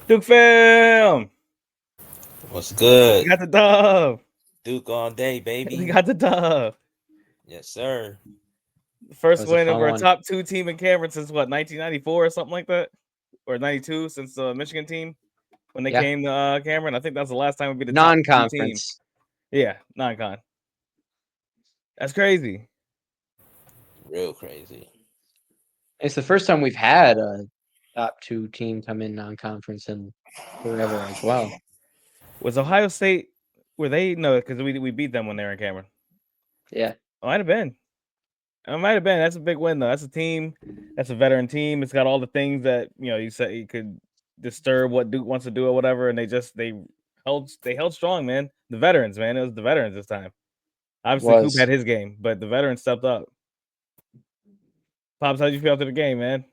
Duke fam, What's we good? got the dub. Duke all day, We baby. got the dub. Yes, sir. First Was a win fun over a one. top two team in Cameron since what 1994 or something like that, or 92 since the Michigan team when they Yeah. came to Cameron. I think that was the last time we beat the top two team. Non-conference. Yeah, non-con. That's crazy. Real crazy. It's the first time we've had a top two team come in non-conference in forever as well. Was Ohio State? Were they no? Because we beat them when they were in Cameron. Yeah. Might have been. It might have been. That's a big win though. That's a team. That's a veteran team. It's got all the things that you said you could disturb what Duke wants to do or whatever, and they held strong, man. The veterans, man. It was the veterans this time. Obviously, Coop had Was. his game, but the veterans stepped up. Pops, how'd you feel after the game, man?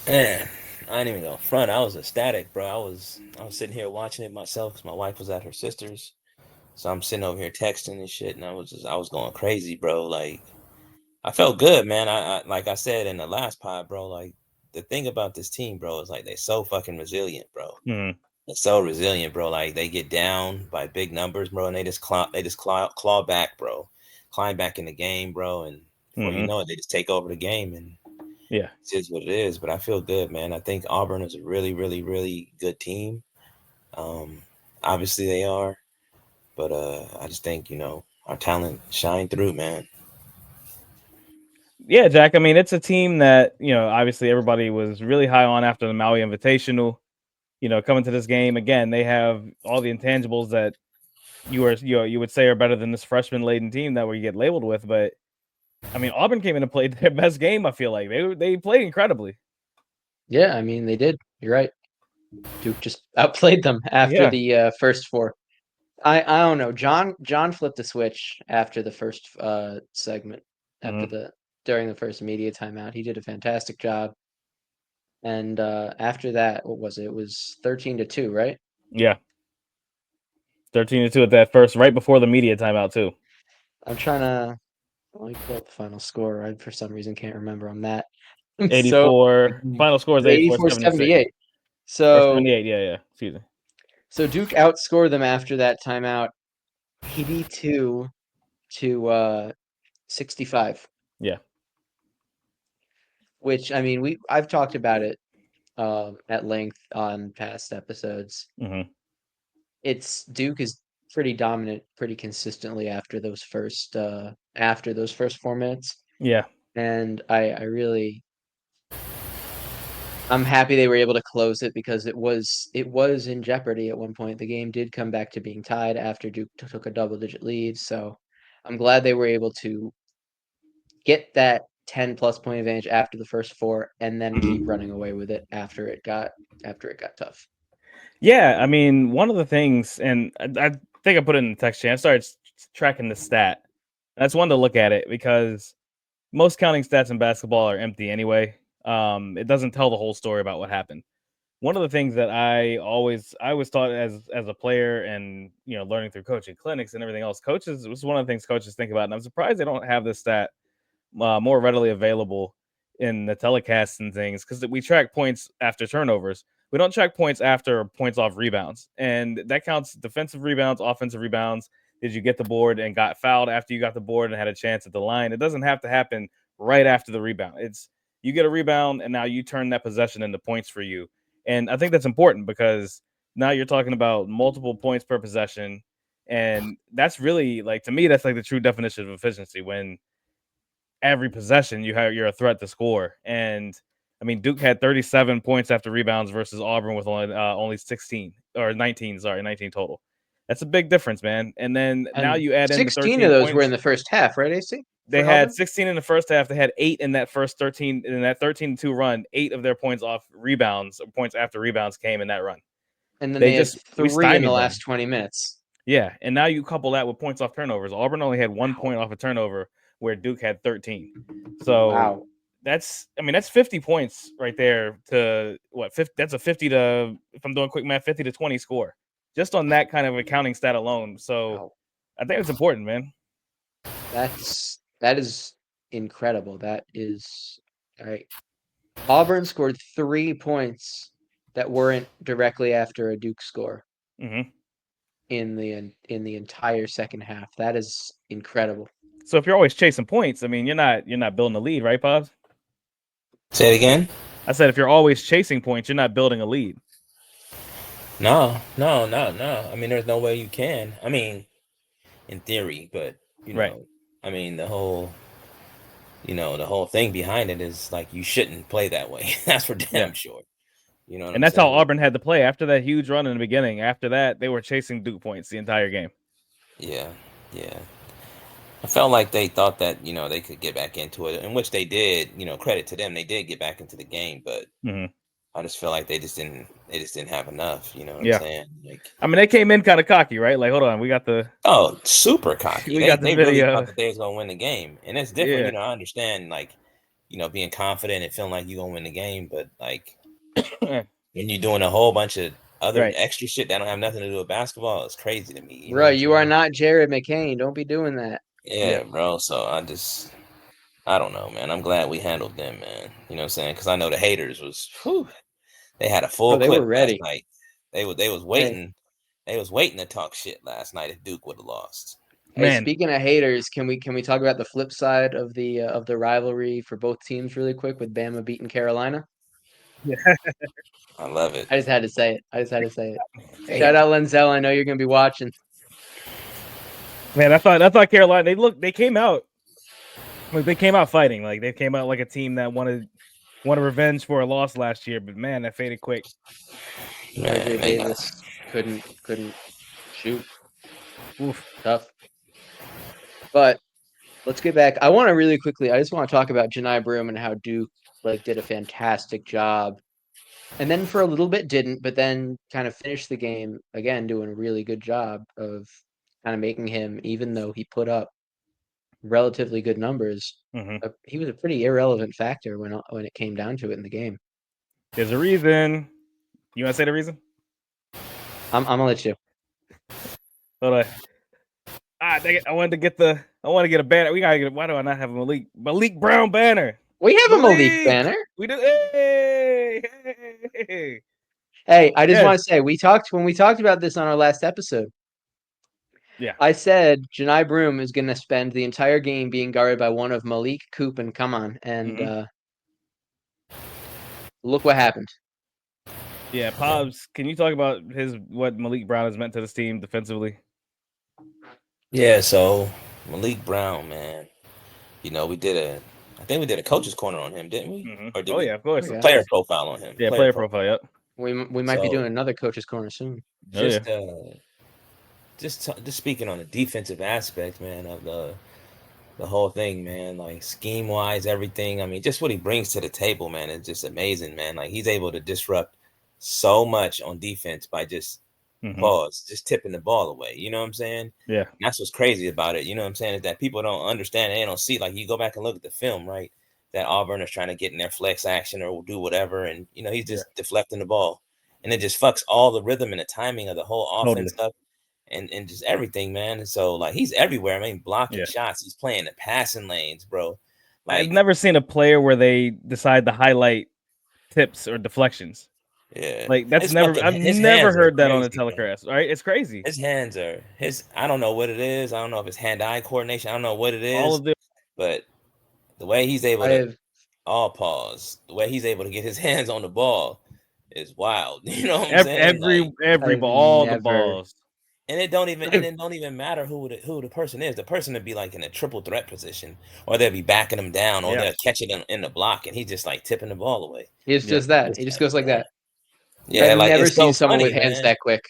Man, I ain't even gonna front. I was ecstatic, bro. I was sitting here watching it myself because my wife was at her sister's. So I'm sitting over here texting and shit, and I was going crazy, bro. Like I felt good, man. I like I said in the last pod, bro. Like the thing about this team, bro, is like they're so fucking resilient, bro. Hmm. They're so resilient, bro. Like they get down by big numbers, bro, and they just claw back, bro. Climb back in the game, bro, and before you Hmm. know it, they just take over the game, and Yeah. it is what it is. But I feel good, man. I think Auburn is a really, really, really good team. Um, Obviously they are, but I just think our talent shine through, man. Yeah, Jack. I mean, it's a team that obviously everybody was really high on after the Maui Invitational. Coming to this game again, they have all the intangibles that you would say are better than this freshman laden team that we get labeled with. But I mean, Auburn came in and played their best game. I feel like they played incredibly. Yeah, I mean they did. You're right. Duke just outplayed them after Yeah. the first four. I don't know. John flipped the switch after the first segment, after Hmm. the during the first media timeout. He did a fantastic job. And after that, what was it? It was 13-2, right? Yeah. 13-2 at that first, right before the media timeout too. I'm trying to let me pull up the final score. I for some reason can't remember on that. So 84. Final score is 84-76 84-78. or So 78. Yeah, yeah. Excuse me. Duke outscored them after that timeout 82 to 65, Yeah. which I mean I've talked about it at length on past episodes. Hmm. It's Duke is pretty dominant pretty consistently after those first 4 minutes. Yeah. And I really I'm happy they were able to close it because it was in jeopardy at one point. The game did come back to being tied after Duke took a double-digit lead, so I'm glad they were able to get that 10 plus point advantage after the first four and then keep running away with it after it got tough. Yeah. I mean, one of the things, and I think I put it in the text chain. I started tracking the stat. That's one to look at it because most counting stats in basketball are empty anyway. It doesn't tell the whole story about what happened. One of the things that I was taught as a player and learning through coaching clinics and everything else, coaches, this is one of the things coaches think about, and I'm surprised they don't have this stat more readily available in the telecasts and things because we track points after turnovers. We don't track points after points off rebounds, and that counts defensive rebounds, offensive rebounds. Did you get the board and got fouled after you got the board and had a chance at the line? It doesn't have to happen right after the rebound. It's you get a rebound and now you turn that possession into points for you. And I think that's important because now you're talking about multiple points per possession. And that's really like to me, that's like the true definition of efficiency when every possession you're a threat to score. And I mean, Duke had 37 points after rebounds versus Auburn with only 16 or 19. Sorry, 19 total. That's a big difference, man. And then now And you add in the 16 of 13 those were in points. the first half, right, AC? They For had Auburn? 16 in the first half. They had 8 in that first 13 in that 13-2 run. 8 of their points off rebounds, points after rebounds came in that run. And then They they had just we 3 in the stymied last them. 20 minutes. Yeah, and now you couple that with points off turnovers. Auburn only had 1 point off a turnover, where Duke had 13. So Wow. that's 50 points right there to what 50, that's a 50 to if I'm doing quick math 50 to 20 score just on that kind of accounting stat alone. So Wow. I think it's important, man. That is incredible. That is all right. Auburn scored 3 points that weren't directly after a Duke score Mm-hmm. in the entire second half. That is incredible. So if you're always chasing points, I mean, you're not building a lead, right, Pops? Say it again. I said if you're always chasing points, you're not building a lead. No. I mean, there's no way you can. I mean, in theory, but Right. I mean, the whole thing behind it is like you shouldn't play that way. That's for damn sure. You know what And I'm that's how saying? Auburn had to play after that huge run in the beginning. After that, they were chasing Duke points the entire game. Yeah. I felt like they thought that they could get back into it, in which they did. Credit to them, they did get back into the game, but Mm-hmm. I just feel like they just didn't have enough. You know what I'm Yeah. saying? Like, I mean, they came in kind of cocky, right? Like, hold on, we got the super cocky. we got the They really video. thought that they was gonna win the game, and it's different. Yeah. I understand, like, being confident and feeling like you're gonna win the game, but like when you're doing a whole bunch of other Right. extra shit that don't have nothing to do with basketball, it's crazy to me. You know Bro, what I'm you are saying? not Jared McCain. Don't be doing that. Yeah, bro. So I don't know, man. I'm glad we handled them, man. You know what I'm saying? Because I know the haters was, they had a full Oh, they clip were last ready. night. They was Hey, waiting. They was waiting to talk shit last night if Duke would have lost. hey, Man, speaking of haters, can we talk about the flip side of the rivalry for both teams really quick with Bama beating Carolina? I love it. I just had to say it. Damn. Shout out Lenzel. I know you're gonna be watching. Man, I thought Carolina. They came out. Like, they came out fighting. Like, they came out like a team that wanted revenge for a loss last year. But man, that faded quick. Man, RJ they got Davis couldn't shoot. Oof. Tough. But let's get back. I want to really quickly. I just want to talk about Janai Broom and how Duke did a fantastic job, and then for a little bit didn't, but then kind of finished the game again, doing a really good job of kind of making him, even though he put up relatively good numbers, Mm-hmm. he was a pretty irrelevant factor when it came down to it in the game. There's a reason. You want to say the reason? I'm gonna let you. Hold on. Dang it. I wanted to get a banner. We gotta get. Why do I not have a Malik Brown banner? We have a Malik banner. We did. Hey. Hey, I just Yes. want to say when we talked about this on our last episode. Yeah. I said Janai Broom is going to spend the entire game being guarded by one of Malik, Coop, and Come On, and look what happened. Yeah, Pops, can you talk about what Malik Brown has meant to this team defensively? Yeah, so Malik Brown, man. I think we did a coach's corner on him, didn't we? Mm-hmm. Or did Oh we? yeah, of course. Yeah. Player profile on him. Yeah, player profile. Yep. We might be So- doing another coach's corner soon. Just speaking on the defensive aspect, man, of the whole thing, man, like scheme wise, everything. I mean, just what he brings to the table, man, is just amazing, man. Like he's able to disrupt so much on defense by just just tipping the ball away. You know what I'm saying? Yeah. And that's what's crazy about it. You know what I'm saying? Is that people don't understand and they don't see. Like you go back and look at the film, right? That Auburn is trying to get in their flex action or do whatever, and he's just deflecting the ball, and it just fucks all the rhythm and the timing of the whole offense up. And just everything, man. And so like he's everywhere. I mean, blocking shots. He's playing the passing lanes, bro. Like I've never seen a player where they decide to highlight tips or deflections. Yeah, like I've never heard that on a telecast. Right? It's crazy. His hands are I don't know what it is. I don't know if it's hand-eye coordination. I don't know what it is. All of it. But the way he's able to the way he's able to get his hands on the ball is wild. You know what I'm saying? Every ball, all the balls. And it don't even matter who the person is. The person would be like in a triple threat position, or they'll be backing him down, or they'll catch it in the block, and he's just like tipping the ball away. He's just that. He just goes like that. Yeah, I've like never it's seen so someone funny, with hands man. that quick.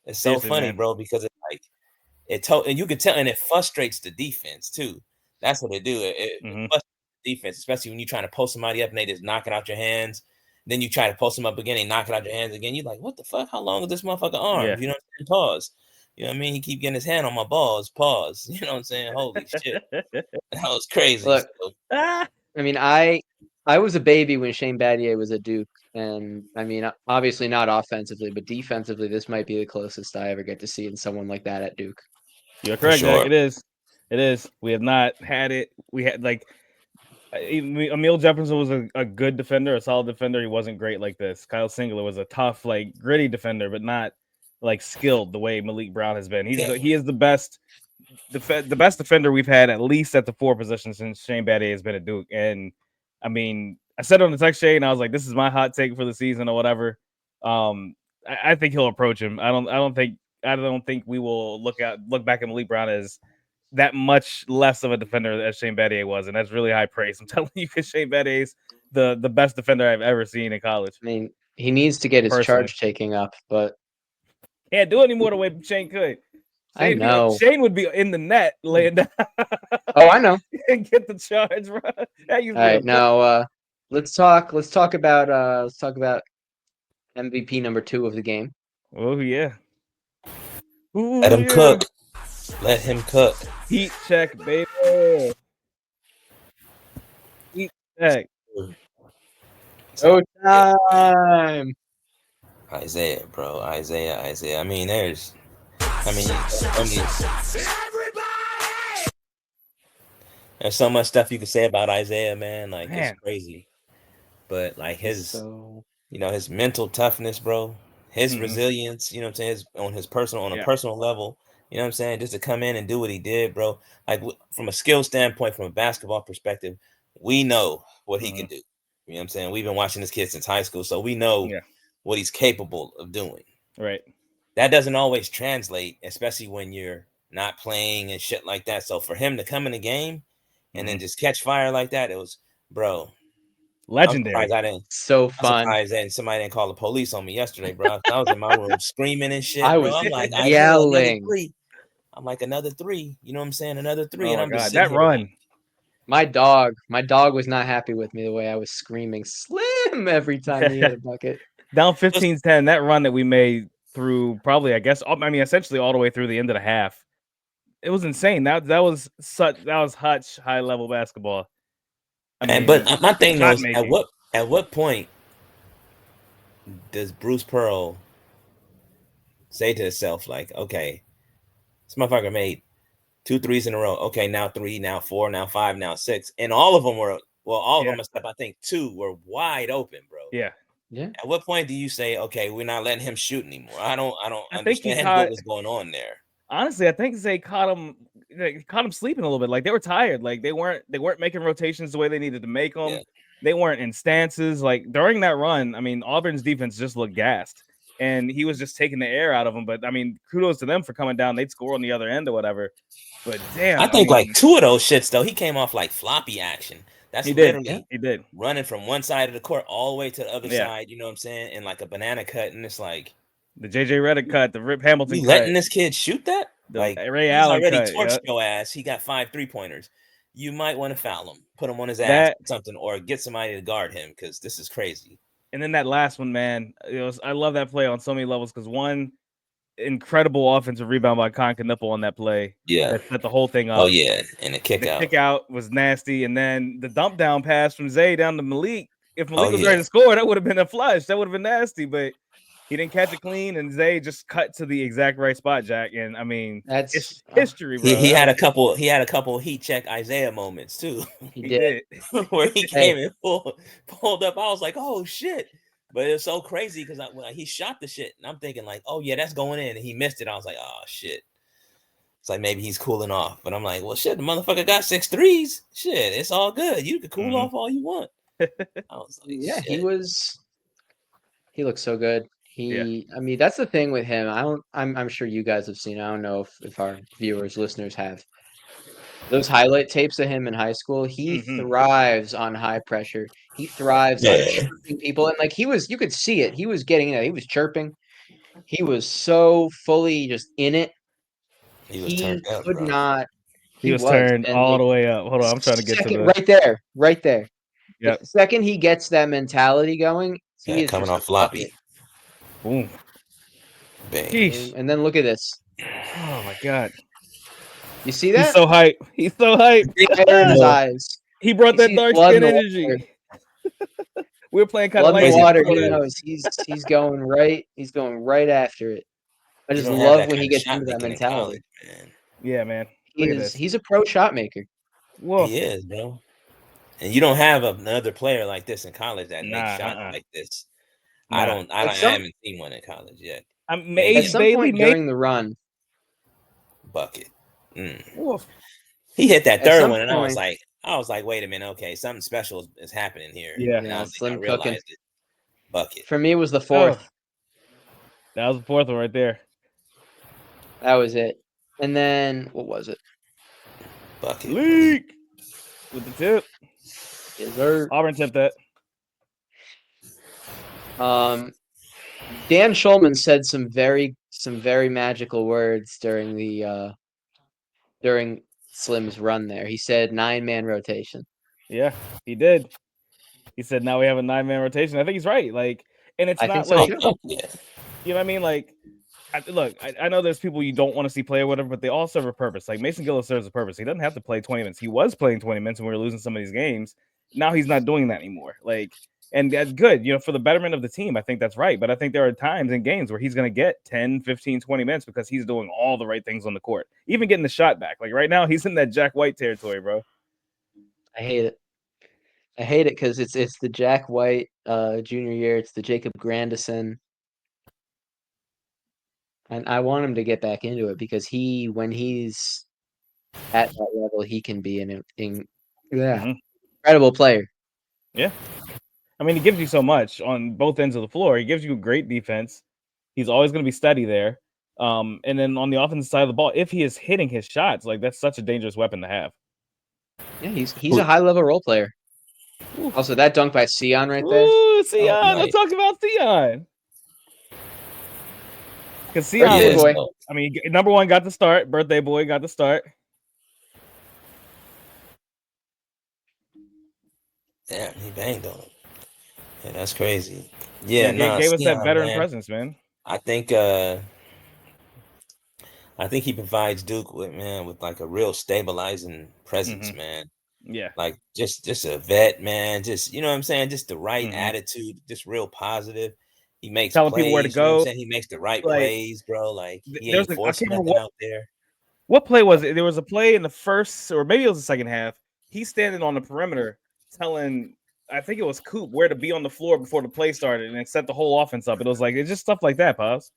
It's so funny, bro, because it's like and you can tell, and it frustrates the defense too. That's what it do. It frustrates the defense, especially when you're trying to post somebody up and they just knock it out your hands. Then you try to post them up again, and knock it out your hands again. You're like, what the fuck? How long is this motherfucker arm? Yeah. You know what I'm saying? Pause. You know what I mean? He keep getting his hand on my balls. Pause. You know what I'm saying? Holy shit. That was crazy. Look, I mean, I was a baby when Shane Battier was at Duke. And I mean, obviously not offensively, but defensively, this might be the closest I ever get to seeing someone like that at Duke. You're correct, Jack. It is. We have not had it. We had Emil Jefferson was a good defender, a solid defender. He wasn't great like this. Kyle Singler was a tough, like gritty defender, but not like skilled the way Malik Brown has been. He is the best defender we've had at least at the 4 position since Shane Battier has been at Duke. And I mean, I said on the text chain, I was like, this is my hot take for the season or whatever. I think he'll approach him. I don't think we will look back at Malik Brown as that much less of a defender as Shane Battier was, and that's really high praise. I'm telling you, because Shane Battier's the best defender I've ever seen in college. I mean, he needs to get his Personally. charge taking up, but can't do any more the way Shane could. I know Shane would be in the net laying down. Oh, I know. And get the charge, bro. All right, now let's talk about MVP number 2 of the game. Oh yeah. Ooh, Let him cook. Let him cook. Heat check, baby. Heat check. Oh, time. Isaiah, bro. Isaiah. I mean, there's so much stuff you could say about Isaiah, man. Like, it's crazy. But like his mental toughness, bro. His resilience, you know what I'm saying, on a personal level, you know what I'm saying, just to come in and do what he did, bro. Like, from a skill standpoint, from a basketball perspective, we know what he can do. You know what I'm saying? We've been watching this kid since high school, so we know what he's capable of doing. Right. That doesn't always translate, especially when you're not playing and shit like that. So for him to come in the game and then just catch fire like that, it was, bro, legendary. So fun. I'm surprised that somebody didn't call the police on me yesterday, bro. I was in my room screaming and shit. I bro. was I'm like, yelling. I'm like, another 3. You know what I'm saying? Another 3. Oh and I'm my just God, that run. My dog was not happy with me the way I was screaming Slim every time he hit a bucket. Down 15-10, that run that we made through probably, I guess, essentially all the way through the end of the half. It was insane. That was Hutch high level basketball. But my thing was, at what point does Bruce Pearl say to himself, like, okay, this motherfucker made 2 threes in a row. Okay, now 3, now 4, now 5, now 6, and all of them were of them, except I think 2 were wide open, bro. Yeah. At what point do you say, okay, we're not letting him shoot anymore? I don't understand what was going on there. Honestly, I think Zay caught him sleeping a little bit. Like, they were tired. Like, they weren't making rotations the way they needed to make them. Yeah. They weren't in stances. Like, during that run, Auburn's defense just looked gassed, and he was just taking the air out of them. But kudos to them for coming down. They'd score on the other end or whatever. But damn, I think like 2 of those shits though, he came off like floppy action. That's he did running from one side of the court all the way to the other side. You know what I'm saying? And like a banana cut, and it's like the JJ Redick cut, the Rip Hamilton cut. Letting this kid shoot that? Like Ray Allen already cut, torched your ass. He got 5 3-pointers. You might want to foul him, put him on his ass, or something, or get somebody to guard him, because this is crazy. And then that last one, man, I love that play on so many levels, because one, incredible offensive rebound by Kon Knueppel on that play. Yeah. That set the whole thing up. Oh, yeah. And the kick out was nasty. And then the dump down pass from Zay down to Malik. If Malik was ready to score, that would have been a flush. That would have been nasty, but he didn't catch it clean, and Zay just cut to the exact right spot, Jack. And it's history, bro. He had a couple heat check Isaiah moments too. He did. Where he came and pulled up. I was like, oh shit. But it was so crazy because when he shot the shit, and I'm thinking like, oh yeah, that's going in, and he missed it. I was like, oh shit. It's like maybe he's cooling off, but I'm like, well, shit, the motherfucker got 6 threes. Shit, it's all good. You can cool off all you want. I was like, yeah, shit. He looks so good. That's the thing with him. I'm sure you guys have seen. I don't know if our viewers, listeners have. Those highlight tapes of him in high school, he thrives on high pressure. He thrives on chirping people. And like you could see it. He was getting it. He was chirping. He was so fully just in it. He turned up, could bro. not. He was turned all the way up. Hold on, I'm trying to get to the right there. Yep. The second he gets that mentality going, he is coming off floppy. Boom. Bang. And then look at this. Oh my God. You see that? He's so hype. In his eyes. He brought that dark skin energy. We were playing kind of like water. He knows he's going right. He's going right after it. I just love when he gets into that mentality. Yeah, man. He's a pro shot maker. Whoa. He is, bro. And you don't have another player like this in college that makes shots Nah, like this. nah. I At some haven't seen one in college yet. Maybe at Ace some Bailey, point maybe. during the run, bucket. Mm. Oof. He hit that at third some one, and point, I was like, wait a minute, okay, something special is happening here. Yeah. And I yeah, don't think I slim cooking. realized it. Bucket. For me, it was the Oh, fourth. that was the fourth one right there. That was it. And then what was it? Bucket. Leak with the tip. Dessert. Auburn tipped that. Dan Schulman said some very magical words during Slim's run there. He said 9-man rotation. Yeah, he did. He said now we have a 9-man rotation. I think he's right. Like, and it's I not think so like too. Yeah. you know what I mean. Like, I know there's people you don't want to see play or whatever, but they all serve a purpose. Like Mason Gillis serves a purpose. He doesn't have to play 20 minutes. He was playing 20 minutes and we were losing some of these games. Now he's not doing that anymore. Like, and that's good, for the betterment of the team. I think that's right. But I think there are times in games where he's going to get 10, 15, 20 minutes because he's doing all the right things on the court, even getting the shot back. Like right now, he's in that Jack White territory, bro. I hate it. I hate it because it's the Jack White junior year. It's the Jacob Grandison. And I want him to get back into it because when he's at that level, he can be an incredible player. Yeah. I mean, he gives you so much on both ends of the floor. He gives you great defense. He's always going to be steady there. And then on the offensive side of the ball, if he is hitting his shots, like that's such a dangerous weapon to have. Yeah, he's a high level role player. Oof. Also, that dunk by Sion right there. Ooh, Sion. nice. Let's talk about Sion. Because Sion Birthday was, boy. I mean, number one got the start. Birthday boy got the start. Damn, he banged on it. Yeah, that's crazy. Yeah, Gave us that Sion, veteran man. presence, man. I think he provides Duke with like a real stabilizing presence, man. Yeah. Like just a vet, man. Just you know what I'm saying? Just the right Mhm. attitude, just real positive. He makes Telling plays, people where to you know what I'm go. saying? He makes the right Like, plays, bro. Like he there's ain't I can't forcing remember nothing out there. what play was it. There was a play in the first, or maybe it was the second half. He's standing on the perimeter telling, I think it was Coop, where to be on the floor before the play started and set the whole offense up. It was like, it's just stuff like that, Pops.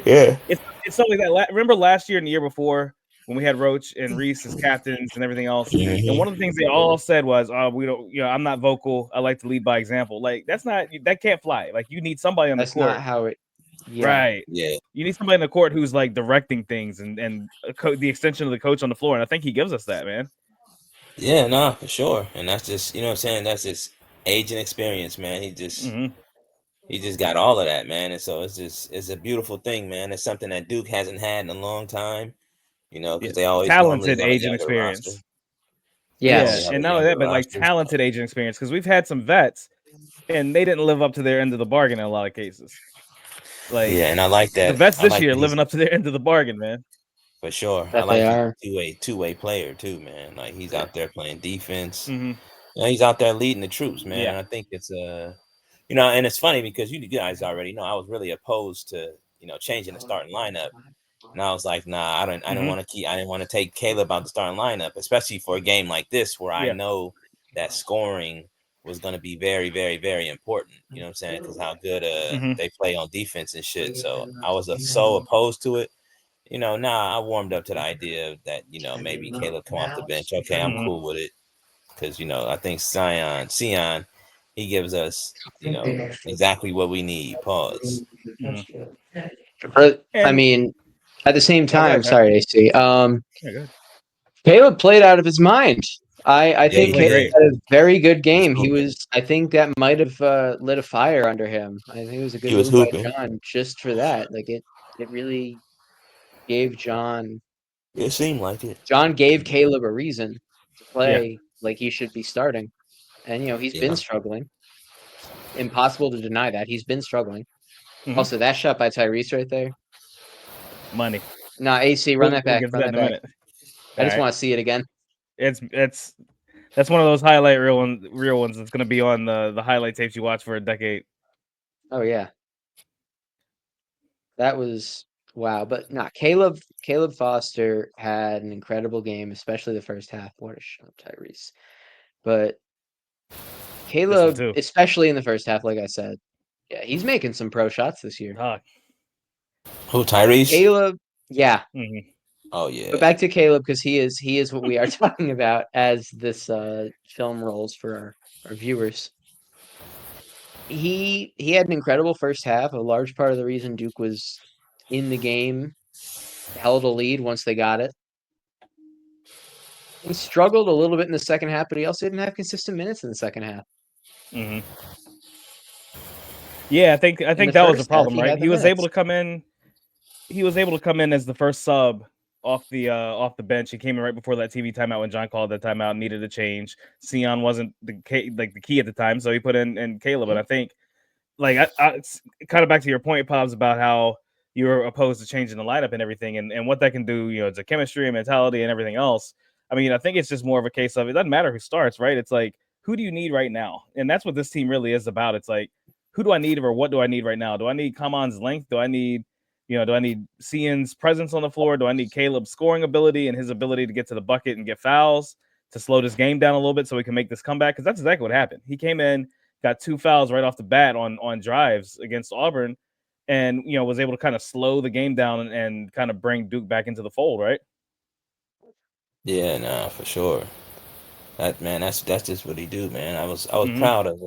Yeah. It's stuff like that. Remember last year and the year before when we had Roach and Reese as captains and everything else? And one of the things they all said was, we don't, I'm not vocal. I like to lead by example. Like, that can't fly. Like, you need somebody on the That's court. not how it. Yeah. Right. Yeah. You need somebody in the court who's like directing things and the extension of the coach on the floor. And I think he gives us that, man. Yeah, nah, for sure. And that's just, you know what I'm saying? That's just age and experience, man. He just got all of that, man. And so it's a beautiful thing, man. It's something that Duke hasn't had in a long time, because they always normally Talented run a age and younger roster. experience. Yes. Yeah, and not only that, but like talented age and experience, because we've had some vets and they didn't live up to their end of the bargain in a lot of cases. Like, yeah, and I like that. the vets I this like year that he's living up to their end of the bargain, man. for sure. I That like they he's are. a two-way player too, man. Like he's out there playing defense. Mhm. He's out there leading the troops, man. Yeah. And I think it's and it's funny because you guys already know I was really opposed to changing the starting lineup. And I was like, nah, I didn't want to take Caleb out the starting lineup, especially for a game like this where I know that scoring was going to be very, very, very important. You know what I'm saying? Because how good they play on defense and shit. So I was so opposed to it. Now I warmed up to the idea that maybe Caleb come off the bench. Okay, I'm cool with it because I think Sion, he gives us exactly what we need. Pause. I mean, at the same time, Pat. sorry, AC. Yeah, good. Caleb played out of his mind. I Yeah, he think Caleb did. had a very good game. He hooping. was. I think that might have lit a fire under him. I think it was a good He was move by hooping. John just for that. Like it really gave John. It seemed like it. John gave Caleb a reason to Yeah. play like he should be starting, and he's been struggling. Impossible to deny that he's been struggling. Also, that shot by Tyrese right there. Money. Nah, AC, run that We'll back. get to Run that that in a back. minute. I just All right. want to see it again. That's one of those highlight real ones that's going to be on the highlight tapes you watch for a decade. Oh yeah, that was wow. But nah, Caleb Foster had an incredible game, especially the first half. What a shot, Tyrese! But Caleb, too. especially in the first half, like I said, yeah, he's making some pro shots this year. Who, Tyrese? Caleb, yeah. Mm-hmm. Oh yeah. But back to Caleb, because he is what we are talking about as this film rolls for our viewers. He had an incredible first half. A large part of the reason Duke was in the game, held a lead once they got it. He struggled a little bit in the second half, but he also didn't have consistent minutes in the second half. Mm-hmm. Yeah, I think that was the problem, right? He was able to come in. He was able to come in as the first sub off the bench. He came in right before that TV timeout when John called that timeout, needed a change. Sion wasn't the key at the time, so he put in Caleb. And I think, like, it's kind of back to your point, Pops, about how you were opposed to changing the lineup and everything, and what that can do, it's a chemistry and mentality and everything else. I mean, I think it's just more of a case of it doesn't matter who starts, right? It's like, who do you need right now? And that's what this team really is about. It's like, who do I need or what do I need right now? Do I need Kaman's length? Do I need Sion's presence on the floor? Do I need Caleb's scoring ability and his ability to get to the bucket and get fouls to slow this game down a little bit so we can make this comeback? Because that's exactly what happened. He came in, got 2 fouls right off the bat on drives against Auburn, and was able to kind of slow the game down and kind of bring Duke back into the fold, right? Yeah, no, for sure. That's just what he do, man. I was proud of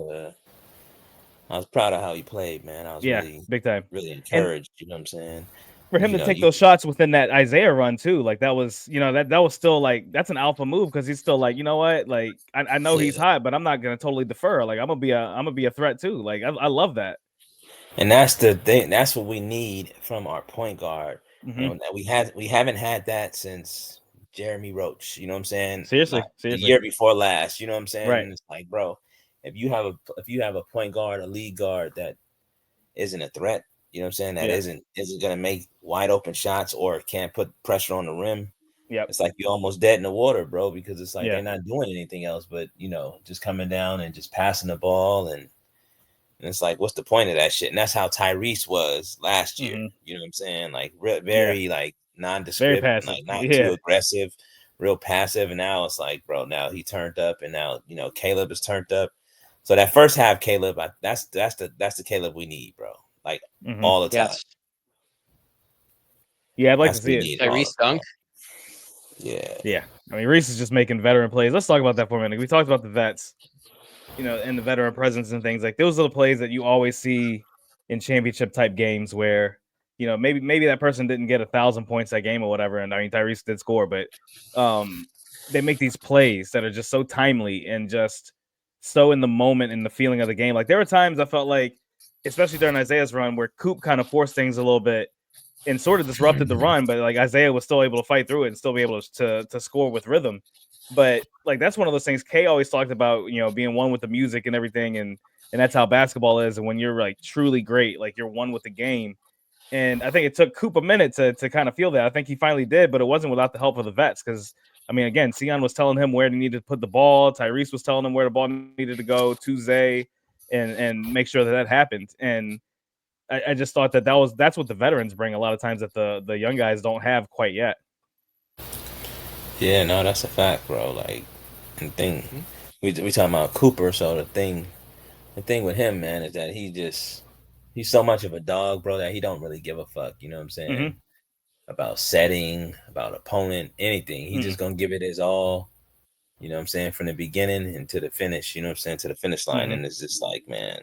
how he played, man. I was really big time, really encouraged. You know what I'm saying? For him to take those shots within that Isaiah run too, like that was, that was still like that's an alpha move because he's still like, you know what, like I know he's hot, but I'm not gonna totally defer. Like I'm gonna be a threat too. Like I love that. And that's the thing. That's what we need from our point guard. And we haven't had that since Jeremy Roach. You know what I'm saying? Seriously. The year before last. You know what I'm saying? Right. And it's like, bro, if you have a point guard, a lead guard that isn't a threat, you know what I'm saying? That isn't gonna make wide open shots or can't put pressure on the rim. Yep. It's like you're almost dead in the water, bro, because it's like they're not doing anything else but just coming down and just passing the ball and it's like, what's the point of that shit? And that's how Tyrese was last year. You know what I'm saying? Like very like nondescript, like not too aggressive, real passive. And now it's like, bro, now he turned up, and now Caleb is turned up. So that first half, Caleb, that's the Caleb we need, bro. Like all the time. Yeah, I'd like to see it. Tyrese dunk. Yeah. I mean, Reese is just making veteran plays. Let's talk about that for a minute. We talked about the vets, and the veteran presence and things like those are the plays that you always see in championship type games where, maybe that person didn't get 1,000 points that game or whatever. And I mean, Tyrese did score, but they make these plays that are just so timely and just so in the moment and the feeling of the game. Like there were times I felt like, especially during Isaiah's run, where Coop kind of forced things a little bit and sort of disrupted the run, but like Isaiah was still able to fight through it and still be able to score with rhythm. But like that's one of those things Kay always talked about, being one with the music and everything, and that's how basketball is. And when you're like truly great, like you're one with the game. And I think it took Coop a minute to kind of feel that. I think he finally did, but it wasn't without the help of the vets. Because I mean, again, Sion was telling him where he needed to put the ball. Tyrese was telling him where the ball needed to go to Zay, and make sure that happened. And I just thought that's what the veterans bring a lot of times that the young guys don't have quite yet. Yeah, no, that's a fact, bro. Like, and thing we talking about Cooper. So the thing with him, man, is that he's so much of a dog, bro, that he don't really give a fuck. You know what I'm saying? About setting, about opponent, anything. He's just gonna give it his all. You know what I'm saying? From the beginning and to the finish. You know what I'm saying? To the finish line, and it's just like, man.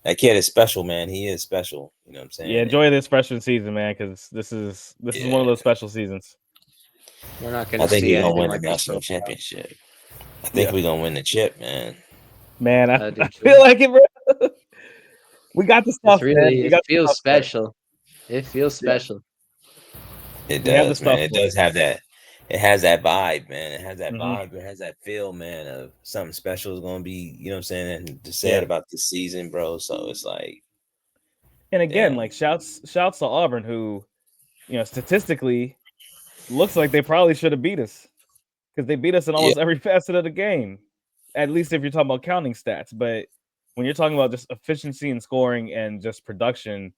That kid is special, man. He is special. You know what I'm saying? Yeah, enjoy this freshman season, man, because this is one of those special seasons. We're not going to see anything win like the national championship. I think we're gonna win the chip, man. Man, I feel like it, bro. We got the stuff. It feels special. It feels special. It does, man. It does have that. It has that vibe, man. It has that vibe. It has that feel, man, of something special is gonna be. You know what I'm saying? And to say it about this season, bro. So it's like. And again, like shouts to Auburn, who, statistically, looks like they probably should have beat us because they beat us in almost every facet of the game. At least if you're talking about counting stats, but when you're talking about just efficiency and scoring and just production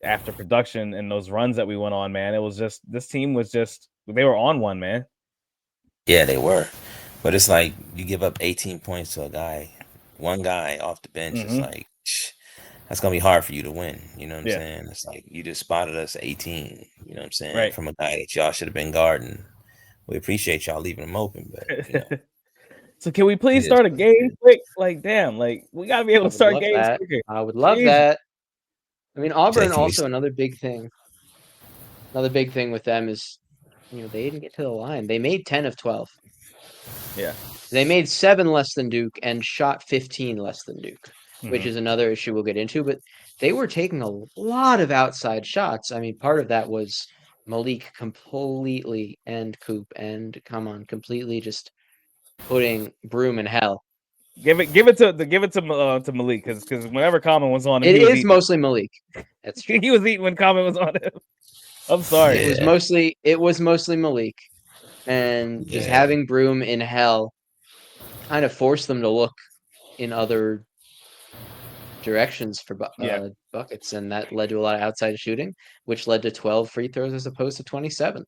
after production and those runs that we went on, man, it was just this team was just they were on one, man. Yeah, they were. But it's like you give up 18 points to a guy, one guy off the bench. It's like that's gonna be hard for you to win. You know what I'm saying? It's like you just spotted us 18. You know what I'm saying? Right. From a guy that y'all should have been guarding. We appreciate y'all leaving him open, but you know. So can we please start a game quick? Like, damn, like we gotta be able to start games quicker. I would love that. I mean, Auburn also another big thing. Another big thing with them is, they didn't get to the line. They made 10 of 12. Yeah. They made 7 less than Duke and shot 15 less than Duke, which is another issue we'll get into. But they were taking a lot of outside shots. I mean, part of that was Malik completely and Coop and completely just putting Broom in hell. Give it to Malik because whenever Common was on him, it is mostly Malik. That's true. He was eating when Common was on him. I'm sorry. It was mostly Malik, and just having Broom in hell kind of forced them to look in other directions for buckets, and that led to a lot of outside shooting, which led to 12 free throws as opposed to 27.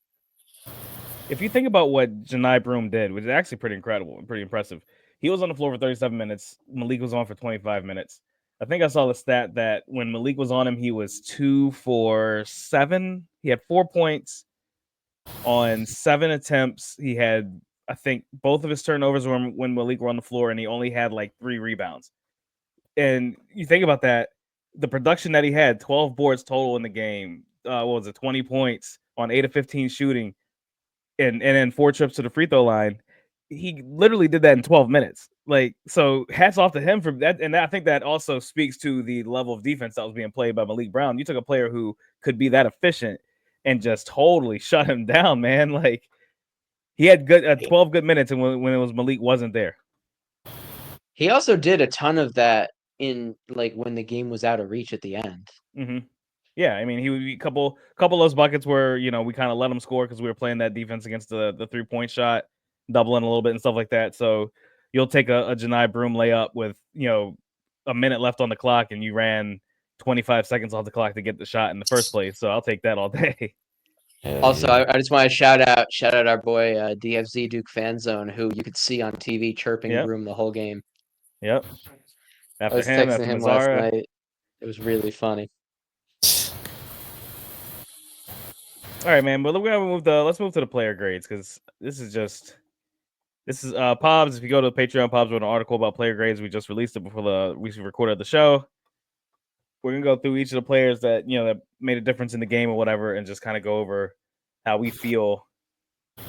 If you think about what Janai Broom did, which is actually pretty incredible and pretty impressive, he was on the floor for 37 minutes. Malik was on for 25 minutes. I think I saw the stat that when Malik was on him, he was 2 for 7. He had 4 points on 7 attempts. He had, I think, both of his turnovers were when Malik were on the floor, and he only had like 3 rebounds. And you think about that, the production that he had, 12 boards total in the game. What was it, 20 points on 8 of 15 shooting, and then 4 trips to the free throw line. He literally did that in 12 minutes. Like, so hats off to him for that. And I think that also speaks to the level of defense that was being played by Malik Brown. You took a player who could be that efficient and just totally shut him down, man. Like, he had 12 good minutes, and when it was Malik wasn't there. He also did a ton of that in like when the game was out of reach at the end. Yeah, I mean, he would be a couple of those buckets where we kind of let him score because we were playing that defense against the 3-point shot, doubling a little bit and stuff like that. So you'll take a Janai Broom layup with a minute left on the clock, and you ran 25 seconds off the clock to get the shot in the first place. So I'll take that all day. Also, I just want to shout out our boy DFZ Duke Fan Zone, who you could see on TV chirping Broom the whole game. Yep. I was texting him last night. It was really funny. All right, man. But let's move to the player grades, because this is Pobs. If you go to Patreon, Pobs wrote an article about player grades. We just released it before we recorded the show. We're gonna go through each of the players that that made a difference in the game or whatever, and just kind of go over how we feel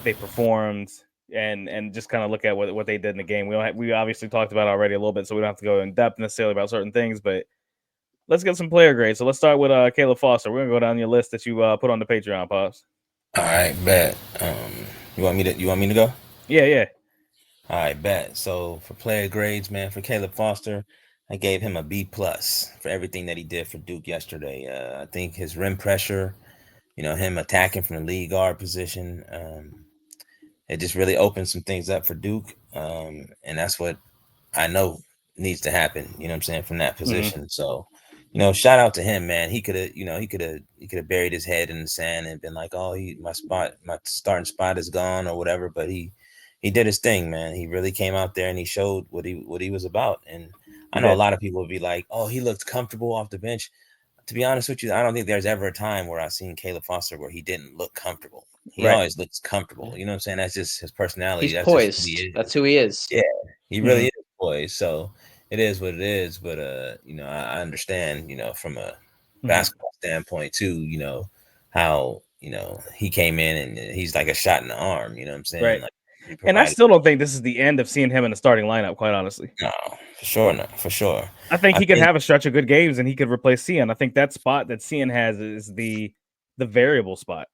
they performed, and just kind of look at what they did in the game. We obviously talked about it already a little bit, so we don't have to go in depth necessarily about certain things, but let's get some player grades. So let's start with Caleb Foster. We're gonna go down your list that you put on the Patreon, Pops. All right, bet. You want me to go? Yeah. All right, bet. So for player grades, man, for Caleb Foster, I gave him a B+ for everything that he did for Duke yesterday. I think his rim pressure, him attacking from the lead guard position, it just really opened some things up for Duke, and that's what I know needs to happen. You know what I'm saying, from that position. So, shout out to him, man. He could have buried his head in the sand and been like, "Oh, my starting spot is gone" or whatever. But he did his thing, man. He really came out there and he showed what he was about. And I know a lot of people would be like, "Oh, he looked comfortable off the bench." To be honest with you, I don't think there's ever a time where I've seen Caleb Foster where he didn't look comfortable. He always looks comfortable. You know what I'm saying? That's just his personality. He's poised. That's who he is. Yeah, he really is poised. So it is what it is. But I understand, from a basketball standpoint too, how, he came in and he's like a shot in the arm, you know what I'm saying? Right. Like, and I still don't think this is the end of seeing him in the starting lineup, quite honestly. No, for sure not. For sure. I think he could have a stretch of good games and he could replace Cian. I think that spot that Cian has is the variable spot.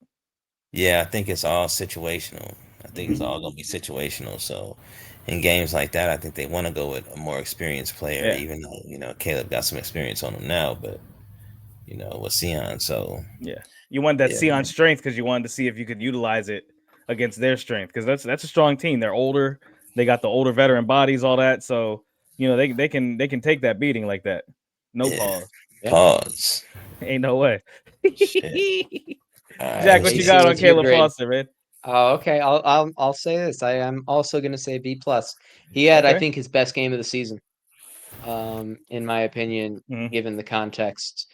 Yeah, I think it's all situational. I think it's all going to be situational. So in games like that, I think they want to go with a more experienced player, even though, Caleb got some experience on him now, but, with Cian. So, yeah, you want that Cian strength because you wanted to see if you could utilize it against their strength, because that's a strong team. They're older. They got the older veteran bodies, all that. So, they can take that beating like that. No pause. Pause. Ain't no way. Jack, what you got on Caleb Foster, man? Oh, okay. I'll say this. I am also going to say B plus. He had, I Okay. think, his best game of the season. In my opinion, Mhm. given the context.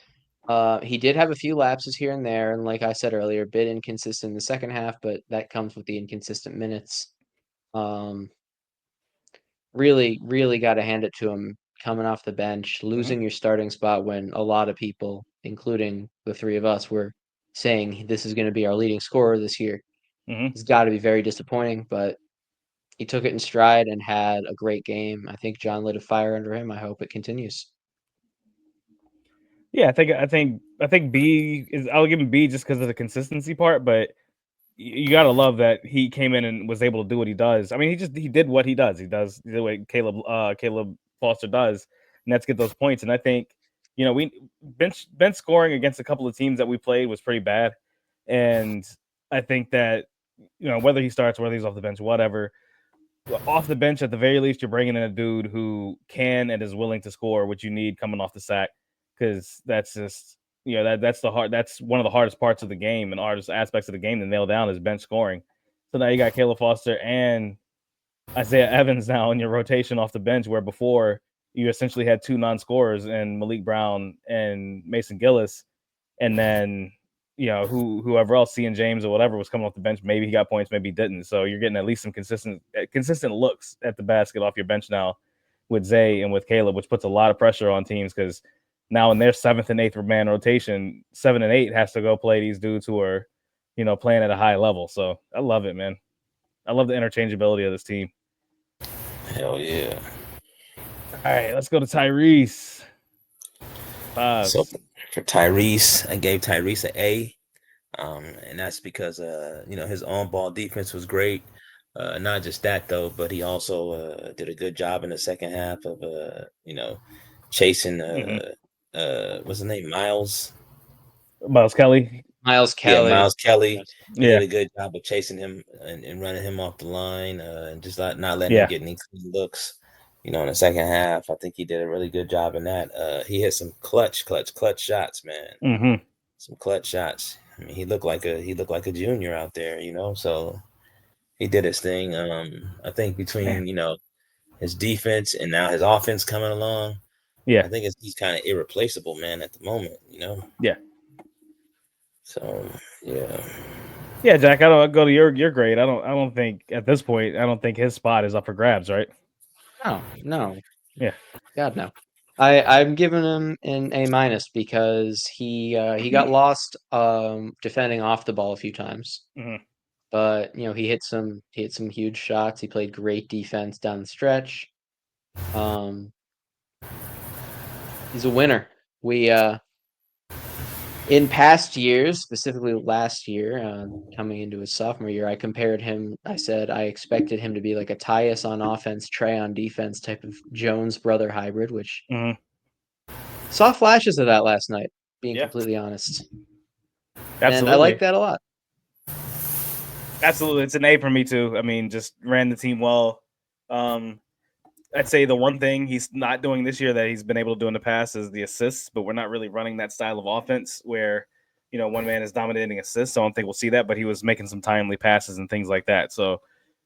He did have a few lapses here and there, and like I said earlier, a bit inconsistent in the second half, but that comes with the inconsistent minutes. Um, really got to hand it to him coming off the bench, losing your starting spot when a lot of people, including the three of us, were saying this is going to be our leading scorer this year. Mhm. It's got to be very disappointing, but he took it in stride and had a great game. I think John lit a fire under him. I hope it continues. Yeah, I think B is. I'll give him B just because of the consistency part, but you gotta love that he came in and was able to do what he does. I mean, he did what he does. He did what Caleb Foster does, and that's get those points. And I think we bench scoring against a couple of teams that we played was pretty bad, and I think that whether he starts, whether he's off the bench, whatever, off the bench at the very least, you're bringing in a dude who can and is willing to score what you need coming off the sack, because that's just that's one of the hardest parts of the game and hardest aspects of the game to nail down is bench scoring. So now you got Caleb Foster and Isaiah Evans now in your rotation off the bench, where before you essentially had two non-scorers and Malik Brown and Mason Gillis, and then whoever else, Cian James or whatever, was coming off the bench. Maybe he got points, maybe he didn't. So you're getting at least some consistent looks at the basket off your bench now with Zay and with Caleb, which puts a lot of pressure on teams because now in their seventh and eighth man rotation, 7 and 8 has to go play these dudes who are playing at a high level. So I love it, man. I love the interchangeability of this team. Hell yeah. All right, let's go to Tyrese. So for Tyrese, I gave Tyrese an A. And that's because his on-ball defense was great. Not just that though, but he also did a good job in the second half of chasing what's his name, Miles. Miles Kelly. Miles Yeah, Kelly. Miles Kelly. He Yeah. did a good job of chasing him and running him off the line, and just not letting Yeah. him get any clean looks. In the second half, I think he did a really good job in that. He hit some clutch shots, man. Mm-hmm. Some clutch shots. I mean, he looked like a junior out there, so he did his thing. I think between his defense and now his offense coming along, Yeah. I think he's kind of irreplaceable, man, at the moment. Yeah. So yeah. Yeah, Jack. I don't go to your grade. I don't think at this point. I don't think his spot is up for grabs, right? No. Yeah. God no. I'm giving him an A minus because he got lost defending off the ball a few times. Mm-hmm. But he hit some huge shots. He played great defense down the stretch. He's a winner. We in past years, specifically last year, coming into his sophomore year, I compared him. I said I expected him to be like a Tyus on offense, Trey on defense type of Jones brother hybrid, which saw flashes of that last night, being completely honest. And I like that a lot. Absolutely. It's an A for me too. I mean, just ran the team well. I'd say the one thing he's not doing this year that he's been able to do in the past is the assists, but we're not really running that style of offense where, one man is dominating assists. So I don't think we'll see that, but he was making some timely passes and things like that. So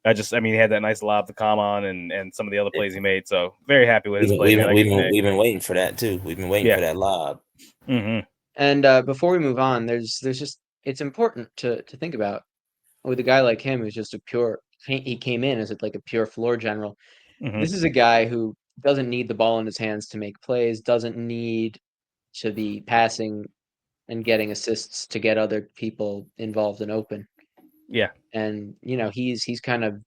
he had that nice lob to Common and some of the other plays he made. So very happy with his play, man. We've been waiting for that too. We've been waiting for that lob. Mm-hmm. And before we move on, there's just it's important to think about with a guy like him who's just he came in as like a pure floor general. Mm-hmm. This is a guy who doesn't need the ball in his hands to make plays, doesn't need to be passing and getting assists to get other people involved and open. Yeah. And he's kind of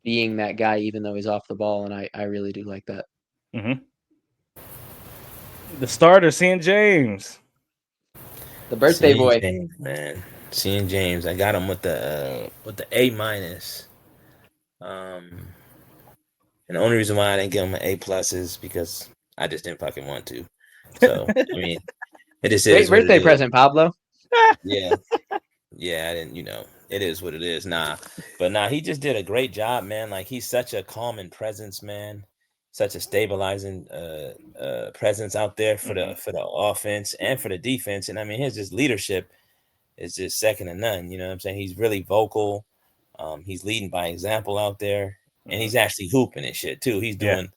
being that guy even though he's off the ball, and I really do like that. Mm-hmm. The starter, Cian James. The birthday boy. James, man. Cian James. I got him with the A minus. And the only reason why I didn't give him an A plus is because I just didn't fucking want to. So I mean, it just is. Great birthday present, Pablo. Yeah. Yeah, I didn't, it is what it is. But he just did a great job, man. Like, he's such a calming presence, man. Such a stabilizing presence out there for the offense and for the defense. And I mean, his just leadership is just second to none. You know what I'm saying? He's really vocal. He's leading by example out there, and he's actually hooping and shit too. He's doing,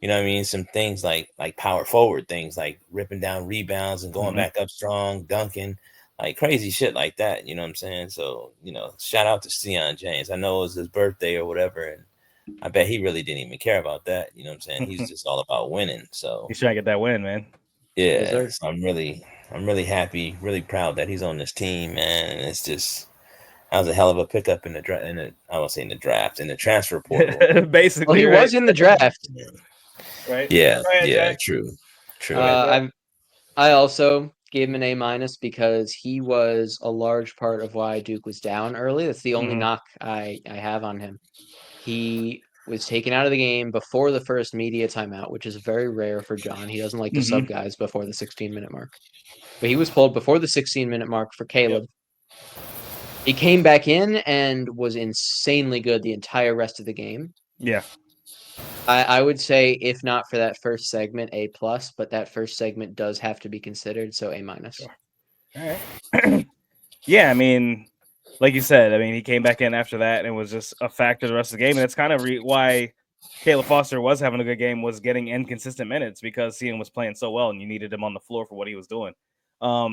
you know what I mean, some things like power forward things, like ripping down rebounds and going back up strong, dunking, like crazy shit like that. You know what I'm saying? So, you know, shout out to Sion James. I know it was his birthday or whatever, and I bet he really didn't even care about that. You know what I'm saying? He's just all about winning. So he's trying to get that win, man. yeah, so I'm really happy, really proud that he's on this team, man. And it's just, that was a hell of a pickup in the draft. I won't say in the draft, in the transfer portal. Basically, well, he right? was in the draft. Right. Yeah, ahead, yeah, Jack. true. I also gave him an A- because he was a large part of why Duke was down early. That's the only knock I have on him. He was taken out of the game before the first media timeout, which is very rare for John. He doesn't like to sub guys before the 16-minute mark. But he was pulled before the 16-minute mark for Caleb. Yep. He came back in and was insanely good the entire rest of the game. Yeah. I would say, if not for that first segment, A+, but that first segment does have to be considered, so A-. Sure. All right. Yeah, I mean, like you said, I mean, he came back in after that and it was just a factor the rest of the game. And that's kind of why Caleb Foster was having a good game, was getting inconsistent minutes, because Cian was playing so well and you needed him on the floor for what he was doing. I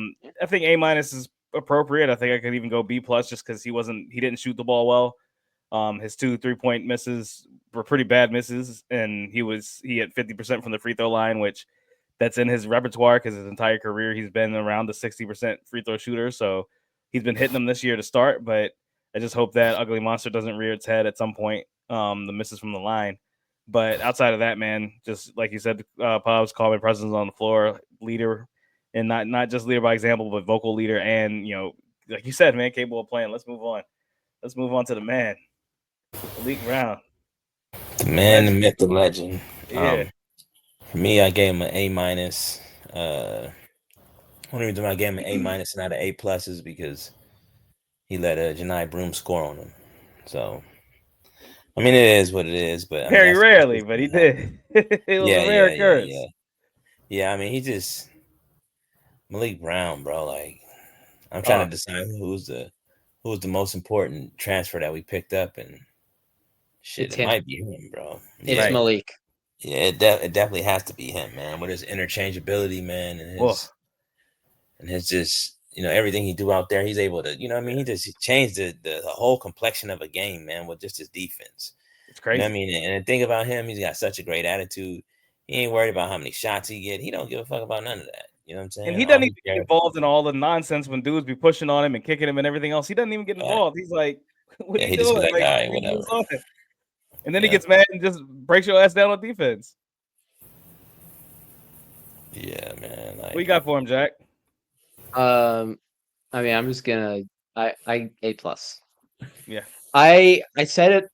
think A- is appropriate. I think I could even go B+ just because he didn't shoot the ball well. His 2 3-point misses were pretty bad misses, and he had 50% from the free throw line, which that's in his repertoire because his entire career he's been around the 60% free throw shooter. So he's been hitting them this year to start, but I just hope that ugly monster doesn't rear its head at some point. The misses from the line. But outside of that, man, just like you said, Pops, calm presence on the floor, leader, and not just leader by example, but vocal leader, and like you said, man, capable of playing. Let's move on. Let's move on to the man. Malik Brown. The man, the myth, the legend. Yeah. For me, I gave him an A-. Only reason I gave him an A- and not an A+ is because he let Janai Broom score on him. So, I mean, it is what it is. But very rarely, but he did. It was a rare occurrence. Yeah, I mean, he just Malik Brown, bro. Like, I'm trying to decide who's the most important transfer that we picked up, and shit, it might be him, bro. It's Malik. Yeah, it definitely has to be him, man. With his interchangeability, man, and his just, everything he do out there, he's able to, he just changed the whole complexion of a game, man, with just his defense. It's crazy. You know what I mean? And the thing about him, he's got such a great attitude. He ain't worried about how many shots he get. He don't give a fuck about none of that. You know what I'm saying? And he doesn't even get involved in all the nonsense when dudes be pushing on him and kicking him and everything else. He doesn't even get involved. He's like, what are you doing? Just be like, all right, whatever. And then he gets mad and just breaks your ass down on defense. Yeah, man. What you got for him, Jack? I mean, I'm just gonna A+. Yeah. I said it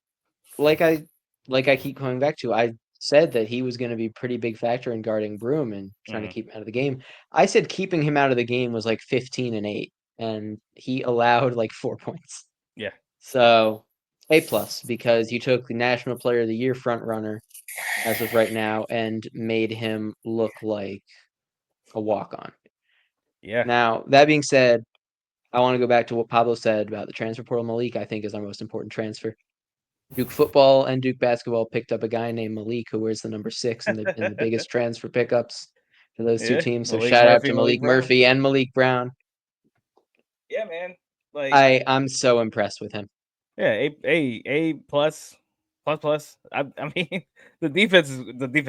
like I keep coming back to. I said that he was going to be a pretty big factor in guarding Broom and trying to keep him out of the game. I said keeping him out of the game was like 15 and 8, and he allowed like 4 points. Yeah. So A+ because you took the National Player of the Year front runner as of right now and made him look like a walk-on. Yeah. Now, that being said, I want to go back to what Pablo said about the transfer portal. Malik, I think, is our most important transfer. Duke football and Duke basketball picked up a guy named Malik who wears the number 6 in the biggest transfer pickups for those two teams. So shout out to Malik Murphy and Malik Brown. Yeah, man. Like I'm so impressed with him. Yeah, A++. I mean, the defense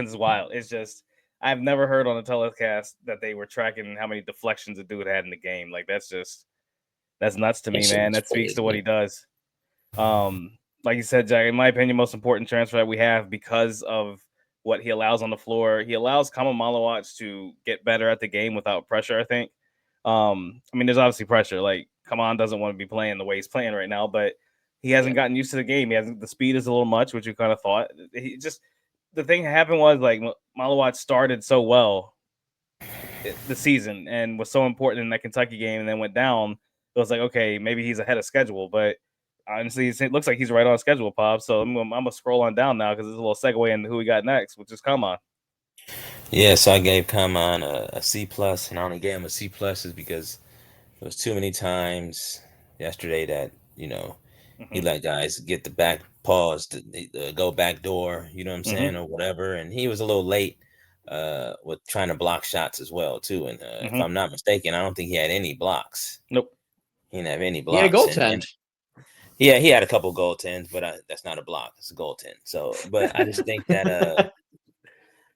is wild. It's just I've never heard on a telecast that they were tracking how many deflections a dude had in the game. Like that's nuts to me, man. That speaks to what he does. Like you said, Jack, in my opinion, most important transfer that we have because of what he allows on the floor. He allows Kama Malawatch to get better at the game without pressure, I think. I mean, there's obviously pressure. Like, Kaman doesn't want to be playing the way he's playing right now, but he hasn't gotten used to the game. The speed is a little much, which you kind of thought. The thing that happened was, like, Malawatch started so well the season and was so important in that Kentucky game and then went down. It was like, okay, maybe he's ahead of schedule, but honestly, it looks like he's right on schedule, Pop. So I'm going to scroll on down now because there's a little segue into who we got next, which is Kaman. Yeah, so I gave Kaman a C+, and I only gave him a C+ is because there was too many times yesterday that, He let guys get the back pause to go back door, you know what I'm saying, or whatever. And he was a little late with trying to block shots as well, too. And if I'm not mistaken, I don't think he had any blocks. Nope. He didn't have any He had a blocks. goaltend. Yeah, he had a couple goaltends, but that's not a block. It's a goaltend. So, but I just think that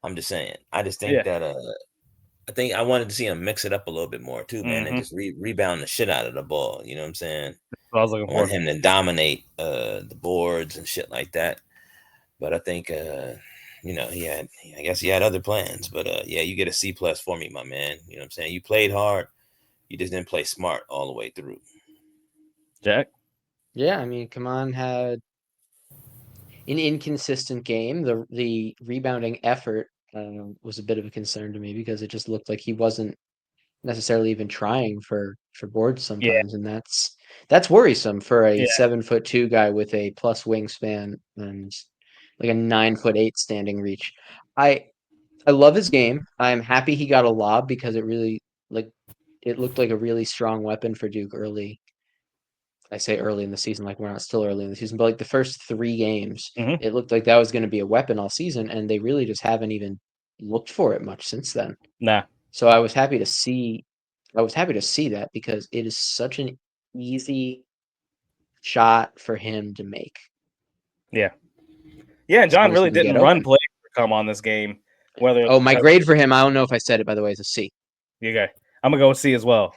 I'm just saying. I just think that I think I wanted to see him mix it up a little bit more too, man, and just rebound the shit out of the ball. You know what I'm saying? What I was looking I want for. him to dominate the boards and shit like that. But I think you know, I guess he had other plans. But yeah, you get a C+ for me, my man. You know what I'm saying? You played hard. You just didn't play smart all the way through. Jack? Yeah, I mean, Kaman had an inconsistent game. The rebounding effort was a bit of a concern to me because it just looked like he wasn't necessarily even trying for boards Yeah. sometimes, and that's worrisome for a Yeah. 7'2" guy with a plus wingspan and like a 9'8" standing reach. I love his game. I'm happy he got a lob because it really it looked like a really strong weapon for Duke early. I say early in the season, like we're not still early in the season, but like the first 3 games, it looked like that was going to be a weapon all season, and they really just haven't even looked for it much since then. Nah. So I was happy to see that because it is such an easy shot for him to make. Yeah. Yeah, and John really Supposedly get didn't run open. plays for come on this game. Whether Oh, my grade for him, I don't know if I said it, by the way, is a C. Okay. I'm gonna go with C as well.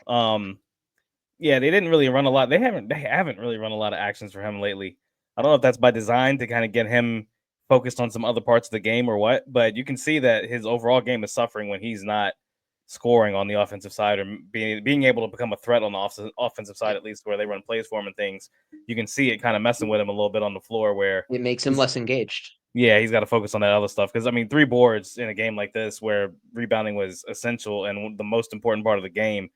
Yeah, they didn't really run a lot. They haven't really run a lot of actions for him lately. I don't know if that's by design to kind of get him focused on some other parts of the game or what, but you can see that his overall game is suffering when he's not scoring on the offensive side or being able to become a threat on the offensive side, at least where they run plays for him and things. You can see it kind of messing with him a little bit on the floor where It makes him less engaged. yeah, he's got to focus on that other stuff. Because, I mean, 3 boards in a game like this where rebounding was essential and the most important part of the game,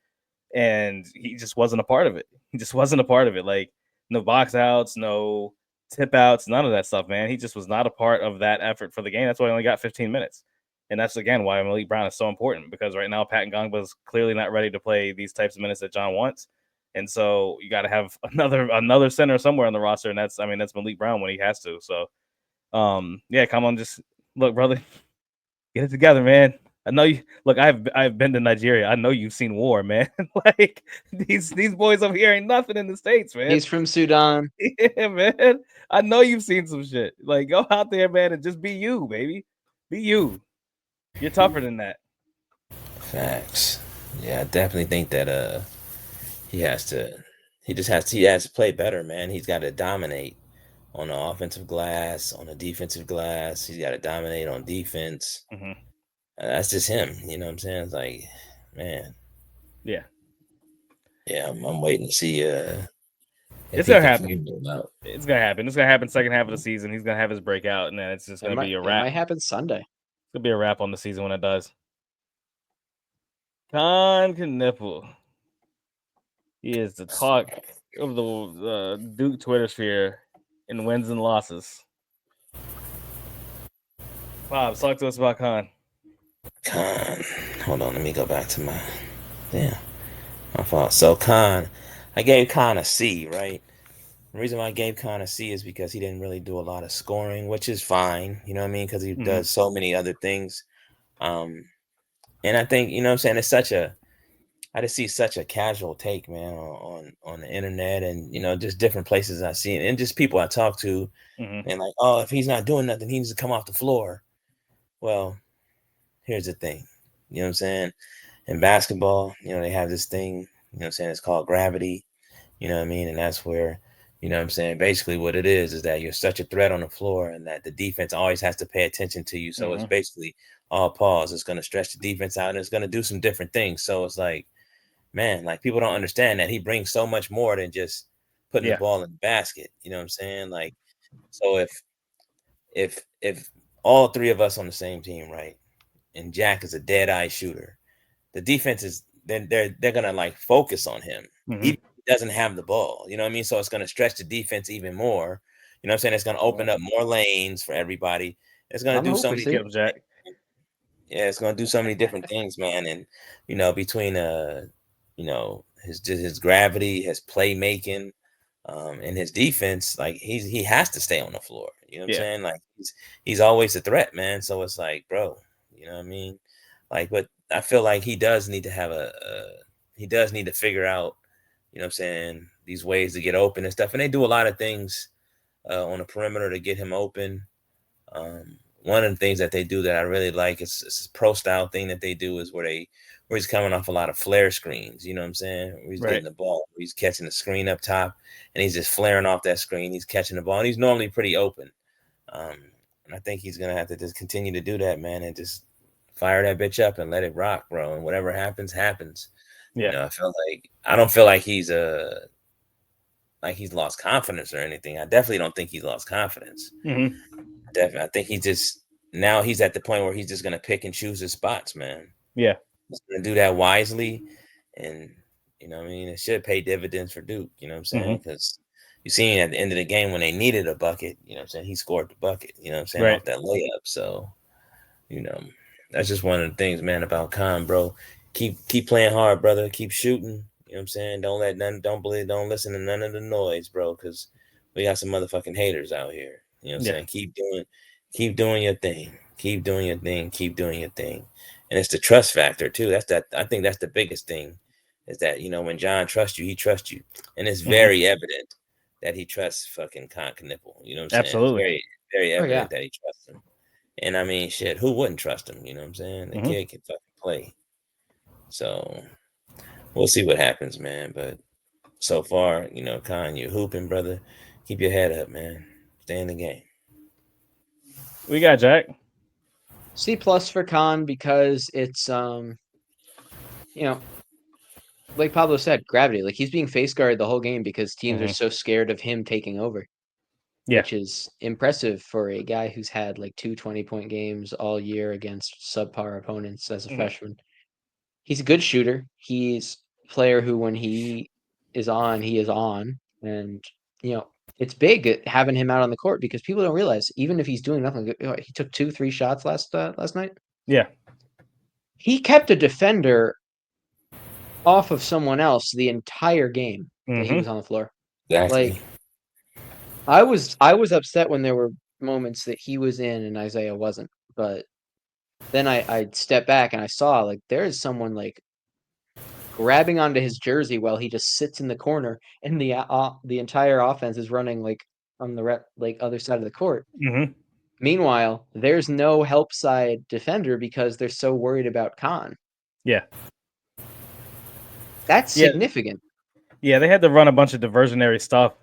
and he just wasn't a part of it. He just wasn't a part of it. Like, no box outs, no tip outs, none of that stuff, man. He just was not a part of that effort for the game. That's why he only got 15 minutes. And that's, again, why Malik Brown is so important, because right now Pat Ngongba is clearly not ready to play these types of minutes that John wants. And so you got to have another center somewhere on the roster, and that's Malik Brown when he has to. So, yeah, come on, just look, brother, get it together, man. I know you look, I've been to Nigeria. I know you've seen war, man. Like these boys over here ain't nothing in the States, man. He's from Sudan. Yeah, man. I know you've seen some shit. Like, go out there, man, and just be you, baby. Be you. You're tougher than that. Facts. Yeah, I definitely think that he has to play better, man. He's got to dominate on the offensive glass, on the defensive glass. He's got to dominate on defense. That's just him. You know what I'm saying? It's like, man. Yeah. Yeah, I'm waiting to see if it's he gonna can happen. figure it out. It's gonna happen. It's gonna happen second half of the season. He's gonna have his breakout, and then it's just gonna be a wrap. It might happen Sunday. It's gonna be a wrap on the season when it does. Kon Knueppel. He is the talk of the Duke Twitter sphere in wins and losses. Bob, talk to us about Kon. Kon. Hold on, let me go back to my fault. So Kon, I gave Kon a C, right? The reason why I gave Kon a C is because he didn't really do a lot of scoring, which is fine, you know what I mean? Because he does so many other things. And I think, you know what I'm saying, I just see such a casual take, man, on the internet and, you know, just different places I see it and just people I talk to and like, oh, if he's not doing nothing, he needs to come off the floor. Well, here's the thing, you know what I'm saying? In basketball, you know, they have this thing, you know what I'm saying, it's called gravity, you know what I mean? And that's where, you know what I'm saying, basically what it is that you're such a threat on the floor and that the defense always has to pay attention to you. So it's basically all pause. It's going to stretch the defense out and it's going to do some different things. So it's like, man, like people don't understand that he brings so much more than just putting the ball in the basket. You know what I'm saying? Like, so if all 3 of us on the same team, right, and Jack is a dead eye shooter, the defense is then they're gonna like focus on him. Even if he doesn't have the ball. You know what I mean? So it's gonna stretch the defense even more. You know what I'm saying? It's gonna open up more lanes for everybody. It's gonna do so many different Jack. Yeah, it's gonna do so many different things, man. And you know, between you know, his gravity, his playmaking, In his defense, like he has to stay on the floor. You know what I'm Yeah. saying? Like he's always a threat, man. So it's like, bro, you know what I mean? Like, but I feel like he does need to have he does need to figure out, you know what I'm saying, these ways to get open and stuff. And they do a lot of things on the perimeter to get him open. One of the things that they do that I really like is this pro style thing that they do is where he's coming off a lot of flare screens. You know what I'm saying? Where he's Right. getting the ball, where he's catching the screen up top, and he's just flaring off that screen. He's catching the ball, and he's normally pretty open. And I think he's gonna have to just continue to do that, man, and just fire that bitch up and let it rock, bro. And whatever happens, happens. You Yeah. know, I don't feel like he's lost confidence or anything. I definitely don't think he's lost confidence. Mm-hmm. Definitely. I think now he's at the point where he's just gonna pick and choose his spots, man. Yeah. He's gonna do that wisely, and you know what I mean, it should pay dividends for Duke, you know what I'm saying? Mm-hmm. Because you seen at the end of the game when they needed a bucket, you know what I'm saying, he scored the bucket, you know what I'm saying, Right. off that layup. So, you know, that's just one of the things, man, about Kon, bro. Keep playing hard, brother. Keep shooting. You know what I'm saying? Don't listen to none of the noise, bro, because we got some motherfucking haters out here. You know what I'm Yeah. saying? Keep doing your thing. Keep doing your thing. Keep doing your thing. And it's the trust factor too. I think that's the biggest thing, is that, you know, when John trusts you, he trusts you. And it's Mm-hmm. very evident that he trusts fucking Kon Knueppel. You know what I'm saying? It's Absolutely. very, very Oh, yeah. evident that he trusts him. And I mean, shit, who wouldn't trust him? You know what I'm saying? The Mm-hmm. kid can fucking play. So we'll see what happens, man. But so far, you know, Kon, you're hooping, brother. Keep your head up, man. Stay in the game. We got Jack. C+ for Kon because it's you know, like Pablo said, gravity. Like he's being face guarded the whole game because teams are Mm-hmm. so scared of him taking over, Yeah. which is impressive for a guy who's had like 2 20-point games all year against subpar opponents as a Mm-hmm. freshman. He's a good shooter. He's a player who, when he is on, he is on. And, you know, it's big having him out on the court because people don't realize, even if he's doing nothing, he took 2-3 shots last night. Yeah. He kept a defender off of someone else the entire game that he Mm-hmm. was on the floor. Exactly. Like, I was upset when there were moments that he was in and Isaiah wasn't, but then I stepped back and I saw, like, there is someone, like, grabbing onto his jersey while he just sits in the corner, and the entire offense is running, like, on the other side of the court. Mm-hmm. Meanwhile, there's no help side defender because they're so worried about Kon. Yeah. That's Yeah. significant. Yeah, they had to run a bunch of diversionary stuff.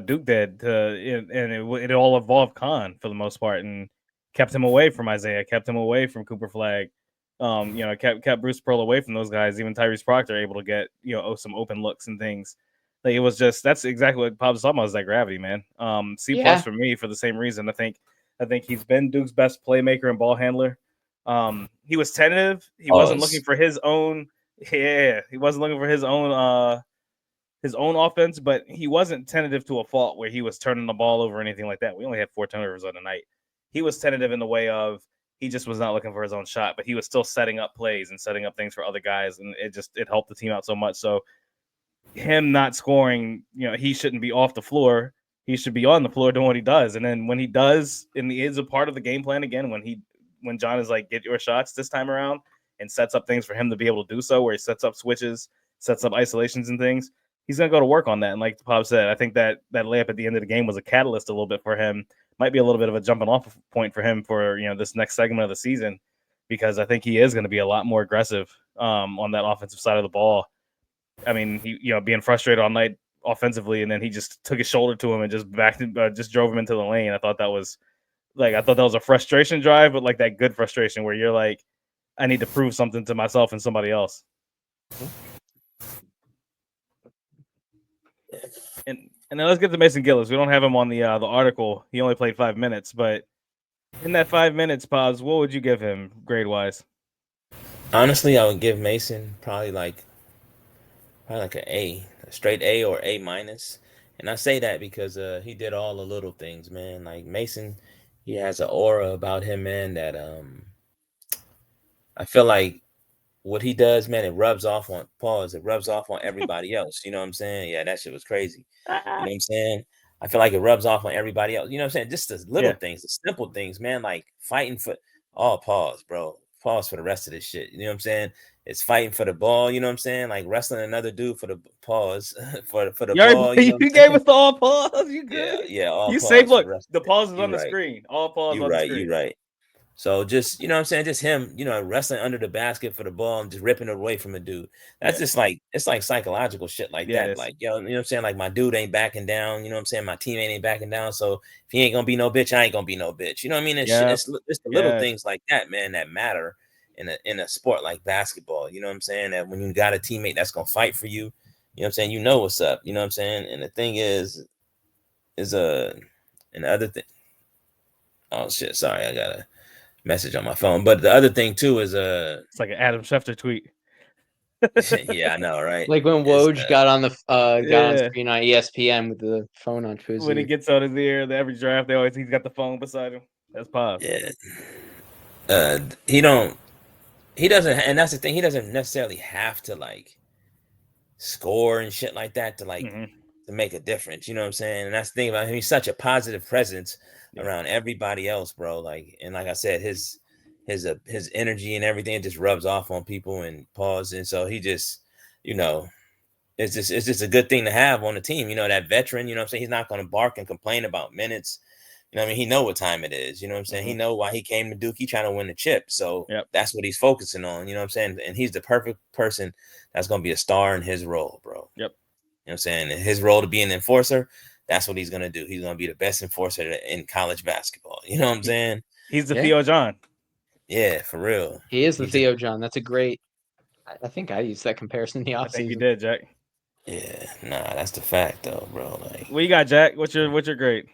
Duke did, and it all involved Kon for the most part, and kept him away from Isaiah, kept him away from Cooper Flagg. You know, kept Bruce Pearl away from those guys. Even Tyrese Proctor able to get, you know, some open looks and things. Like, it was just, that's exactly what Pop's talking about, is that gravity, man. C+ Yeah. for me for the same reason. I think he's been Duke's best playmaker and ball handler. He was tentative. He wasn't looking for his own. Yeah, he wasn't looking for his own offense, but he wasn't tentative to a fault where he was turning the ball over or anything like that. We only had 4 turnovers on the night. He was tentative in the way of, he just was not looking for his own shot, but he was still setting up plays and setting up things for other guys, and it helped the team out so much. So him not scoring, you know, he shouldn't be off the floor. He should be on the floor doing what he does. And then when he does, and he is a part of the game plan again, when John is like, get your shots this time around, and sets up things for him to be able to do so, where he sets up switches, sets up isolations and things, he's gonna go to work on that. And like Pop said, I think that layup at the end of the game was a catalyst a little bit for him. Might be a little bit of a jumping off point for him for, you know, this next segment of the season, because I think he is going to be a lot more aggressive on that offensive side of the ball. I mean, he, you know, being frustrated all night offensively, and then he just took his shoulder to him and just drove him into the lane. I thought that was a frustration drive, but like that good frustration where you're like, I need to prove something to myself and somebody else. And then let's get to Mason Gillis. We don't have him on the article. He only played 5 minutes, but in that 5 minutes, Paz, what would you give him grade wise? Honestly, I would give Mason probably like an A, a straight A or A minus. And I say that because he did all the little things, man. Like Mason, he has an aura about him, man, that I feel like what he does, man, it rubs off on It rubs off on everybody else. You know what I'm saying? Yeah, that shit was crazy. You know what I'm saying? I feel like it rubs off on everybody else. You know what I'm saying? Just the little Yeah. things, the simple things, man. Like fighting for pause, bro. Pause for the rest of this shit. You know what I'm saying? It's fighting for the ball. You know what I'm saying? Like wrestling another dude for the pause for the You already ball. You know you what I'm gave saying? us the all pause. You Yeah, good? yeah. All You safe. pause for the Look, rest the of it. pause is You on the right. screen. All pause You on the right. You screen. right. So just, you know what I'm saying? Just him, wrestling under the basket for the ball and just ripping it away from a dude. That's Yeah. just like, it's like psychological shit like Yeah, it that. is. Like, yo, you know what I'm saying? Like my dude ain't backing down. You know what I'm saying? My teammate ain't backing down. So if he ain't gonna be no bitch, I ain't gonna be no bitch. You know what I mean? It's Yeah. it's the little Yes. things like that, man, that matter in a sport like basketball. You know what I'm saying? That when you got a teammate that's gonna fight for you, you know what I'm saying? You know what's up. You know what I'm saying? And the thing is and the other thing. Oh shit, sorry, I got a message on my phone. But the other thing too is It's like an Adam Schefter tweet. yeah, I know, right? Like when Is Woj got on Yeah. screen on ESPN with the phone on his When he ear. gets on his ear, every draft, he's got the phone beside him. That's pause. yeah. Uh, he don't. He doesn't, and that's the thing. He doesn't necessarily have to like score and shit like that to like Hmm. to make a difference. You know what I'm saying? And that's the thing about him. He's such a positive presence Yeah. around everybody else, bro. Like, and like I said, his energy and everything, it just rubs off on people and pause. And so he just, you know, it's just a good thing to have on the team. You know, that veteran, you know what I'm saying? He's not going to bark and complain about minutes. You know what I mean? He know what time it is. You know what I'm saying? He Hmm. know why he came to Duke. He trying to win the chip. So Yep. that's what he's focusing on. You know what I'm saying? And he's the perfect person that's going to be a star in his role, bro. Yep. You know what I'm saying? And his role to be an enforcer, that's what he's going to do. He's going to be the best enforcer in college basketball. You know what I'm saying? He's the Yeah. Theo John. Yeah, for real. He is the He's a, Theo John. That's a great. I think I used that comparison in the I think you offseason. did, Jack. yeah, nah, that's the fact though, bro. Like, What you got, Jack? What's your grade?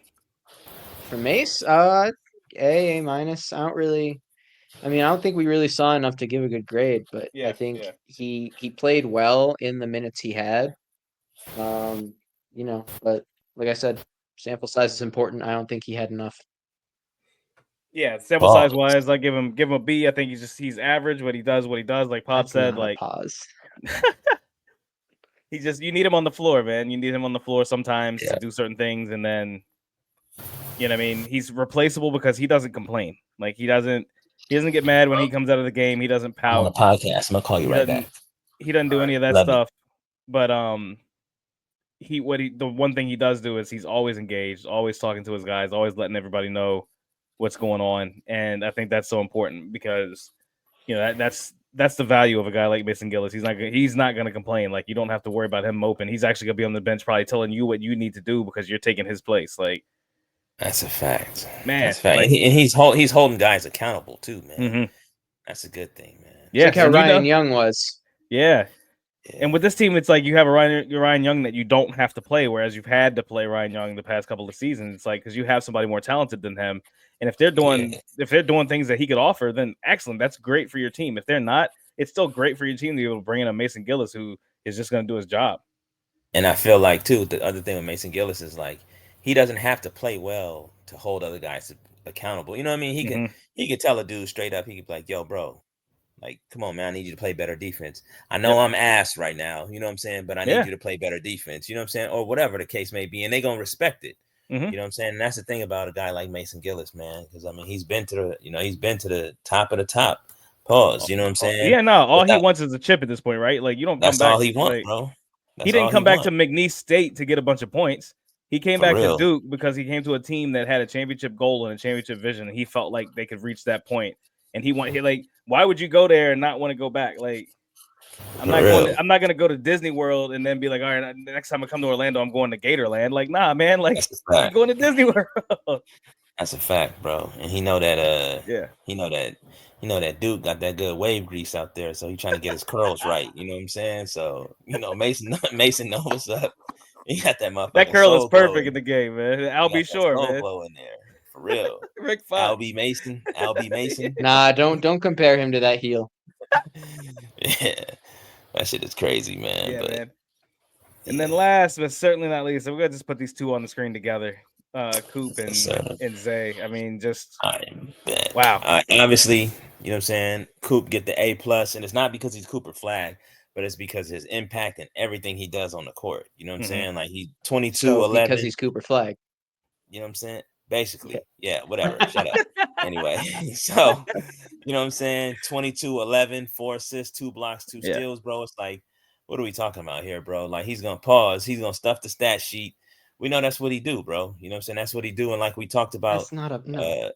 For Mace, A minus. I don't really. I mean, I don't think we really saw enough to give a good grade, but I Yeah, think yeah. he played well in the minutes he had. But like I said, sample size is important. I don't think he had enough. Yeah, sample size pause. wise, I give him a B. I think he's average, but he does what he does. Like Pop That's said, not a like pause. you need him on the floor, man. You need him on the floor sometimes to Yeah. do certain things, and then you know what I mean, he's replaceable because he doesn't complain. Like he doesn't get mad when he comes out of the game. He doesn't I'm on the pout. podcast. I'm gonna call you He right back. doesn't do All any right. of that Love it. stuff. But the one thing he does do is he's always engaged, always talking to his guys, always letting everybody know what's going on. And I think that's so important because that's the value of a guy like Mason Gillis. He's not gonna complain. Like you don't have to worry about him moping. He's actually gonna be on the bench probably telling you what you need to do because you're taking his place. Like, That's a fact. man, That's a fact. like And he's holding guys accountable too, man. mhm. That's a good thing, man. It's like Yes, how and Ryan Young was. yeah. Yeah. And with this team, it's like you have a Ryan Young that you don't have to play, whereas you've had to play Ryan Young the past couple of seasons. It's like because you have somebody more talented than him, and if they're doing things that he could offer, then excellent. That's great for your team. If they're not, it's still great for your team to be able to bring in a Mason Gillis who is just going to do his job. And I feel like too, the other thing with Mason Gillis is like he doesn't have to play well to hold other guys accountable. You know what I mean? Mhm. He could tell a dude straight up. He could be like, "Yo, bro, like, come on, man, I need you to play better defense. I know Yep. I'm ass right now, you know what I'm saying, but I need Yeah. you to play better defense. You know what I'm saying, or whatever the case may be, and they gonna respect it. Mhm. You know what I'm saying? And that's the thing about a guy like Mason Gillis, man, because I mean he's been to the top of the top. Pause. You know what I'm saying? Yeah, no. All he Without, wants is a chip at this point, right? Like you don't come that's back all he want, like bro. he That's didn't all he come back to want. McNeese State to get a bunch of points. He came For back to real. Duke because he came to a team that had a championship goal and a championship vision, and he felt like they could reach that point. And why would you go there and not want to go back? Like, I'm For not real. going to go to Disney World and then be like, all right, next time I come to Orlando, I'm going to Gatorland. Like, nah, man, like That's a you're fact. going to Disney World. That's a fact, bro. And he know that Yeah. that Duke got that good wave grease out there, so he trying to get his curls right. You know what I'm saying? So Mason Mason knows what's up. He got that That motherfucking curl is soul glow perfect in in the there. game, man. I'll He be got that sure, soul man. glow in there for real. Rick Fox. Albie Mason. Nah, don't compare him to that heel. Yeah, that shit is crazy, man. Yeah, But man. And then yeah, last but certainly not least, so we're gonna just put these two on the screen together. Coop and Yes, sir. Zay. I mean, just I bet. wow. Obviously, you know what I'm saying? Coop get the A+, and it's not because he's Cooper Flagg, but it's because his impact and everything he does on the court. You know what I'm saying? Like he's 22, So 11. because he's Cooper Flagg. You know what I'm saying? Basically, yeah, whatever. Shut up. Anyway, so you know what I'm saying? 22, 11, 4 assists, 2 blocks, 2 Yeah. steals, bro. It's like, what are we talking about here, bro? Like he's gonna pause, he's gonna stuff the stat sheet. We know that's what he do, bro. You know what I'm saying? That's what he do. And like we talked about, That's not a no.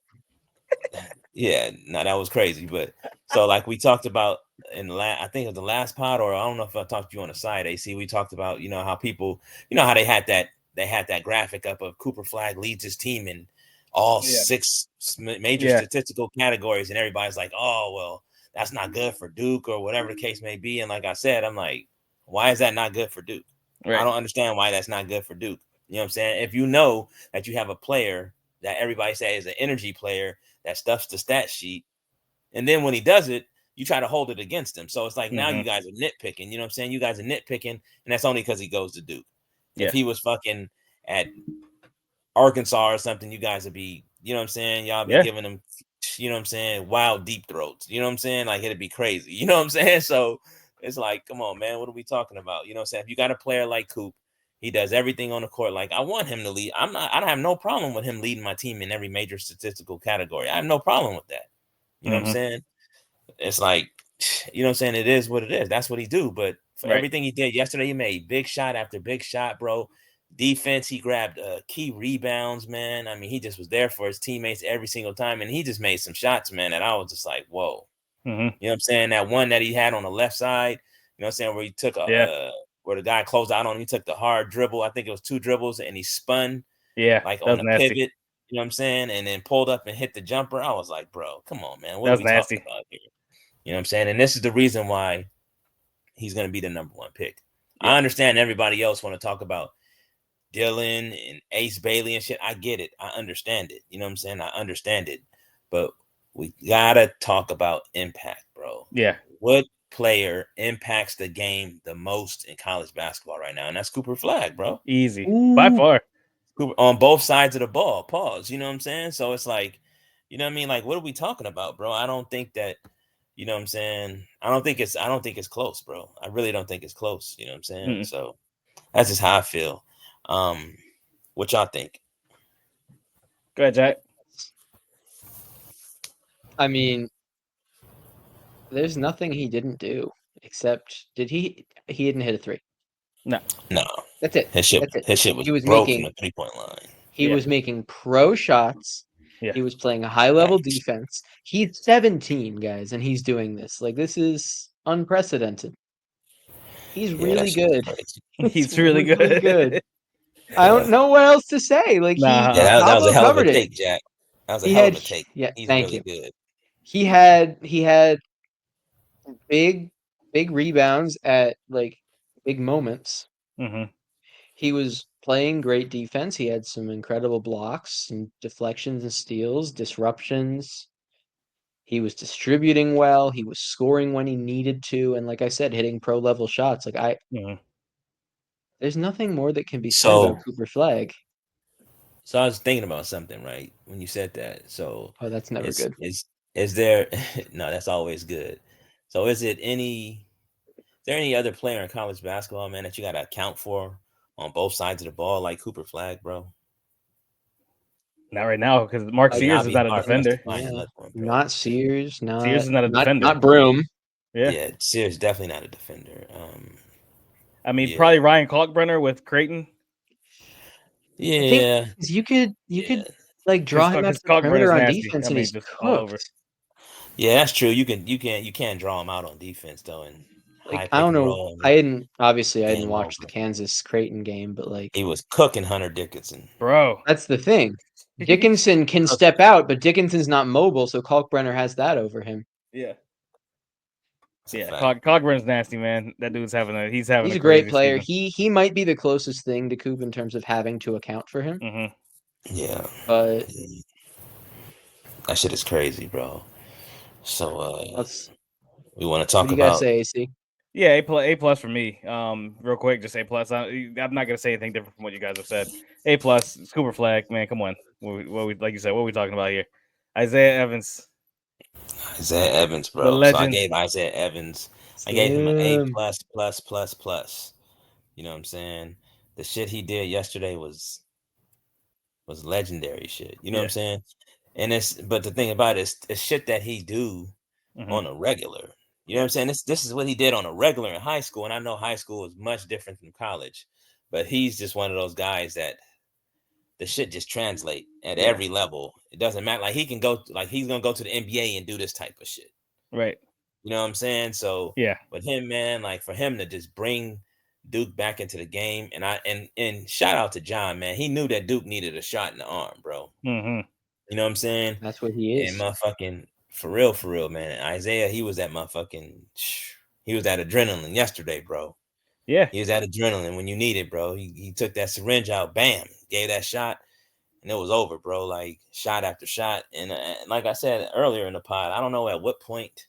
yeah, no, that was crazy. But so like we talked about in the I think it was the last pod, or I don't know if I talked to you on the side, AC. We talked about, you know, how people, you know, how they had that graphic up of Cooper Flagg leads his team in all 6 major statistical categories, and everybody's like, oh well, that's not good for Duke or whatever the case may be. And like I said, I'm like, why is that not good for Duke? Right. I don't understand why that's not good for Duke. You know what I'm saying? If you know that you have a player that everybody says is an energy player that stuffs the stat sheet, and then when he does it, you try to hold it against him. So it's like now you guys are nitpicking. You know what I'm saying? You guys are nitpicking, and that's only because he goes to Duke. Yeah. If he was fucking at Arkansas or something, you guys would be, you know what I'm saying? Y'all be giving him, you know what I'm saying, wild deep throats. You know what I'm saying? Like it'd be crazy. You know what I'm saying? So it's like, come on, man, what are we talking about? You know what I'm saying? If you got a player like Coop, he does everything on the court. Like I want him to lead. I don't have no problem with him leading my team in every major statistical category. I have no problem with that. You know what I'm saying? It's like, you know what I'm saying? It is what it is. That's what he do. But for everything he did yesterday, he made big shot after big shot, bro. Defense, he grabbed key rebounds, man. I mean, he just was there for his teammates every single time, and he just made some shots, man, that I was just like, whoa. You know what I'm saying? That one that he had on the left side, you know what I'm saying, where he took where the guy closed out on him, he took the hard dribble. I think it was 2 dribbles, and he spun like on the pivot. You know what I'm saying? And then pulled up and hit the jumper. I was like, bro, come on, man. What are we talking about here? You know what I'm saying? And this is the reason why he's going to be the number 1 pick. I understand everybody else want to talk about Dylan and Ace Bailey and shit. I get it. I understand it. You know what I'm saying? I understand it. But we got to talk about impact, bro. Yeah. What player impacts the game the most in college basketball right now? And that's Cooper Flagg, bro. Easy. By far. Cooper, on both sides of the ball. Pause. You know what I'm saying? So it's like, you know what I mean? Like, what are we talking about, bro? I don't think that, you know what I'm saying? I don't think it's close, bro. I really don't think it's close. You know what I'm saying? So that's just how I feel. What y'all think? Go ahead, Jack. I mean, there's nothing he didn't do except he didn't hit a 3. No. That's it. His shit was broke from the 3-point line. He was making pro shots. Yeah. He was playing a high-level defense. He's 17, guys, and he's doing this. Like, this is unprecedented. He's really good. He's really good. I don't know what else to say. Like, that was a hell of a take, Jack. That was a hell of a take. Yeah, he's thank really you. good. He had big rebounds at like big moments. He was playing great defense. He had some incredible blocks and deflections and steals, disruptions. He was distributing well. He was scoring when he needed to, and like I said, hitting pro level shots. Like there's nothing more that can be said about Cooper Flagg. So I was thinking about something, right, when you said that. So that's never good. Is there no, that's always good. So is there any other player in college basketball, man, that you gotta account for on both sides of the ball like Cooper Flagg, bro? Not right now, because Mark Sears is not a defender. Not Sears, Sears is not a defender. Not Broom. Yeah, Sears definitely not a defender. I mean, probably Ryan Kalkbrenner with Creighton. Yeah, you could like draw him out to the perimeter on defense, and he's all over. Yeah, that's true. You can draw him out on defense though, and like I don't know. I didn't watch the Kansas Creighton game, but like he was cooking Hunter Dickinson, bro. That's the thing. Dickinson can step out, but Dickinson's not mobile, so Kalkbrenner has that over him. Yeah. Kalkbrenner's nasty, man. That dude's he's a great player. He might be the closest thing to Coop in terms of having to account for him. Yeah, but that shit is crazy, bro. So we want to talk what do you about. guys say, AC? Yeah, A plus for me. Real quick, just A plus. I'm not gonna say anything different from what you guys have said. A plus, Cooper Flagg, man, come on. What we like you said, what are we talking about here? Isaiah Evans, Isaiah Evans, the bro. So I legend. gave Isaiah Evans, I gave him an A Slim. plus plus plus plus. You know what I'm saying? The shit he did yesterday was legendary shit. You know what I'm Yeah. saying? And but the thing about it is it's shit that he do Hmm. on a regular. You know what I'm saying? This is what he did on a regular in high school, and I know high school is much different from college, but he's just one of those guys that the shit just translate at Yeah. every level. It doesn't matter. Like he can go, like he's gonna go to the NBA and do this type of shit. Right. You know what I'm saying? So Yeah. with him, man, like for him to just bring Duke back into the game, and shout out to John, man. He knew that Duke needed a shot in the arm, bro. Hmm. You know what I'm saying? That's what he And is. motherfucking for real, man. Isaiah, he was that motherfucking he was that adrenaline yesterday, bro. Yeah. He was that adrenaline when you need it, bro. He took that syringe out, bam, gave that shot, and it was over, bro. Like shot after shot. And like I said earlier in the pod, I don't know at what point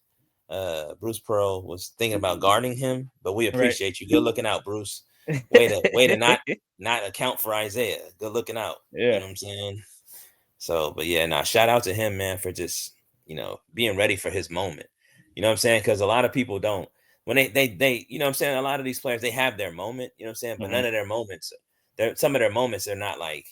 Bruce Pearl was thinking about guarding him, but we Right. appreciate you. Good looking out, Bruce. Way to not account for Isaiah. Good looking out. You Yeah. know what I'm saying? So, but yeah, shout out to him, man, for just, being ready for his moment. You know what I'm saying? Because a lot of people don't. When they, you know what I'm saying? A lot of these players, they have their moment, you know what I'm saying? But Hmm. none of their moments, some of their moments, they're not like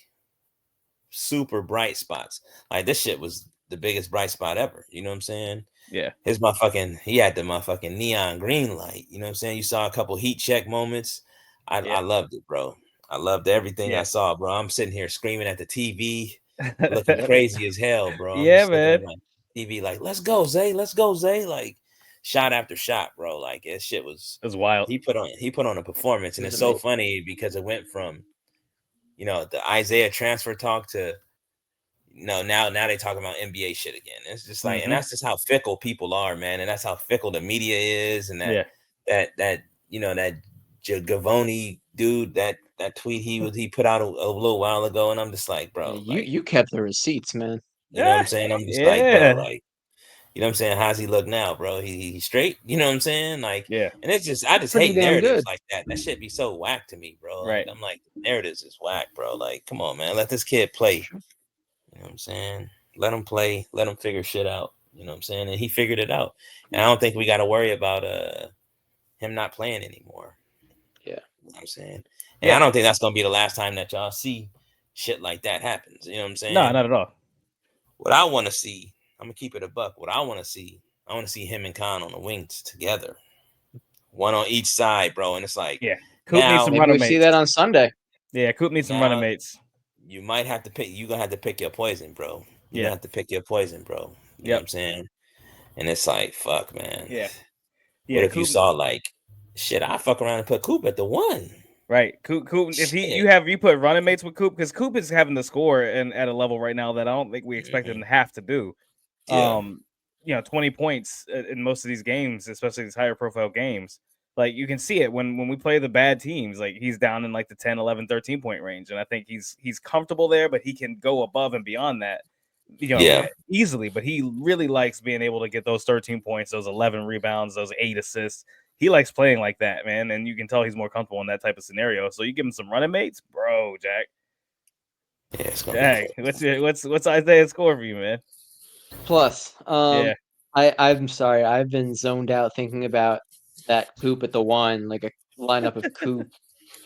super bright spots. Like this shit was the biggest bright spot ever. You know what I'm saying? Yeah. He had the motherfucking neon green light. You know what I'm saying? You saw a couple heat check moments. I Yeah. loved it, bro. I loved everything I Yeah. saw, bro. I'm sitting here screaming at the TV, looking crazy as hell, bro. I'm Yeah, just looking at man. my TV like, let's go, Zay. Let's go, Zay. Like shot after shot, bro. Like that shit was It was wild. he put on a performance. It And was it's so amazing. funny because it went from, the Isaiah transfer talk to now they talk about NBA shit again. It's just like, and Hmm. that's just how fickle people are, man. And that's how fickle the media is. And Yeah. that that Gavoni dude, that tweet he put out a little while ago, and I'm just like, Yeah, bro, you like, you kept the receipts, man. you know what Yeah. I'm saying? I'm just like, bro, Yeah. like, you know what I'm saying? How's he look now, bro? He straight, you know what I'm saying? Like, Yeah. and it's just I just Pretty hate damn narratives good. like that. That shit be so whack to me, bro. Like, Right. I'm like, narratives is whack, bro. Like, come on, man, let this kid play. Sure. You know what I'm saying? Let him play. Let him figure shit out. You know what I'm saying? And he figured it out. And I don't think we got to worry about him not playing anymore. Yeah. You know what I'm saying? And I Yeah. don't think that's gonna be the last time that y'all see shit like that happens. You know what I'm No, saying? not at all. What I want to see, I'm gonna keep it a buck. What I want to see him and Kon on the wings together, one on each side, bro. And it's like Yeah. Coop needs some now, Maybe running we see that mates. on Sunday. Yeah, Coop needs some running now mates. you might have to pick. You're gonna have to pick your poison, bro. You're Yeah. gonna have to pick your poison, bro. You know what Yep. I'm saying? And it's like, fuck, man. Yeah. What Yeah. if you Coop. saw like, shit? I fuck around and put Coop at the one. Right. Coop. If Shit. you put running mates with Coop, because Coop is having to score and at a level right now that I don't think we expect him Hmm. to have to do. Yeah. 20 points in most of these games, especially these higher profile games. Like you can see it when we play the bad teams, like he's down in like the 10, 11, 13 point range. And I think he's comfortable there, but he can go above and beyond that, Yeah. easily. But he really likes being able to get those 13 points, those 11 rebounds, those 8 assists. He likes playing like that, man. And you can tell he's more comfortable in that type of scenario. So you give him some running mates, bro, Jack. Yeah. It's gonna be Jack, crazy. what's Isaiah's score for you, man? Plus, Yeah. I'm sorry, I've been zoned out thinking about that Coop at the one, like a lineup of Coop,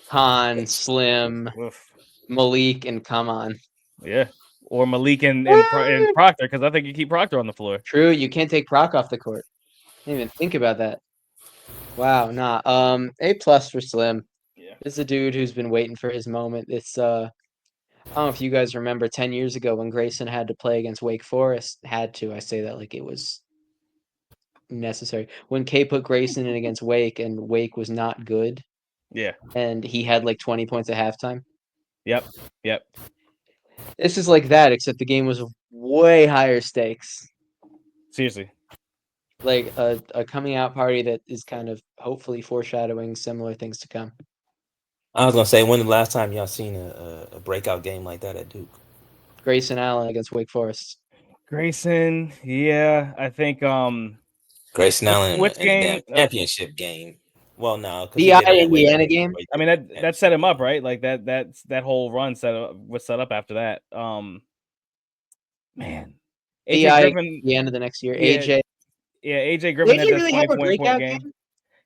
Khan, Slim, Oof. Malik, and come on. Yeah. Or Malik and Proctor, because I think you keep Proctor on the floor. True, you can't take Proc off the court. Didn't even think about that. Wow, nah. A plus for Slim. Yeah. This is a dude who's been waiting for his moment. It's I don't know if you guys remember 10 years ago when Grayson had to play against Wake Forest. Had to. I say that like it was necessary. When K put Grayson in against Wake and Wake was not good Yeah. and he had like 20 points at halftime. Yep. Yep. This is like that, except the game was way higher stakes. Seriously. Like a coming out party that is kind of hopefully foreshadowing similar things to come. I was gonna say, when the last time y'all seen a breakout game like that at Duke? Grayson Allen against Wake Forest. Grayson, yeah. I think Grayson Allen in which a damn game? championship game. Well, no, because BI Indiana game. I mean that set him up, right? Like that whole run was set up after that. Man, AJ BI Griffin, the end of the next year. yeah, AJ Griffin Did had he that really have a 20-point breakout game. game?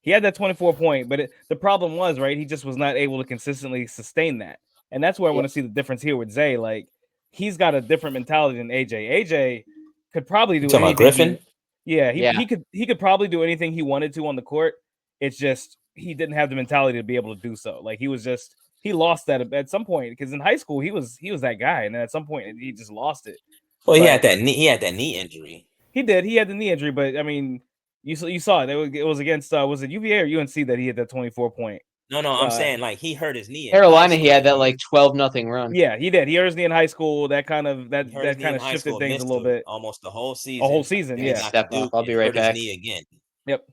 He had that 24-point, but the problem was, right, he just was not able to consistently sustain that. And that's where I want to see the difference here with Zay. Like, he's got a different mentality than AJ. AJ could probably do talking about anything. Griffin? He could probably do anything he wanted to on the court. It's just he didn't have the mentality to be able to do so. Like, he lost that at some point, because in high school he was that guy, and then at some point he just lost it. Well, he But had that knee injury. he did. He had the knee injury, but I mean, you saw it. It was against was it UVA or UNC that he had that 24-point? No, I'm saying like he hurt his knee. In Carolina, high he had that school. like 12-0 run. Yeah, he did. He hurt his knee in high school. That kind of shifted school, things a little bit. almost the whole season. A whole season, Then yeah. he got Step to Duke up. I'll be right hurt back. his knee again. Yep.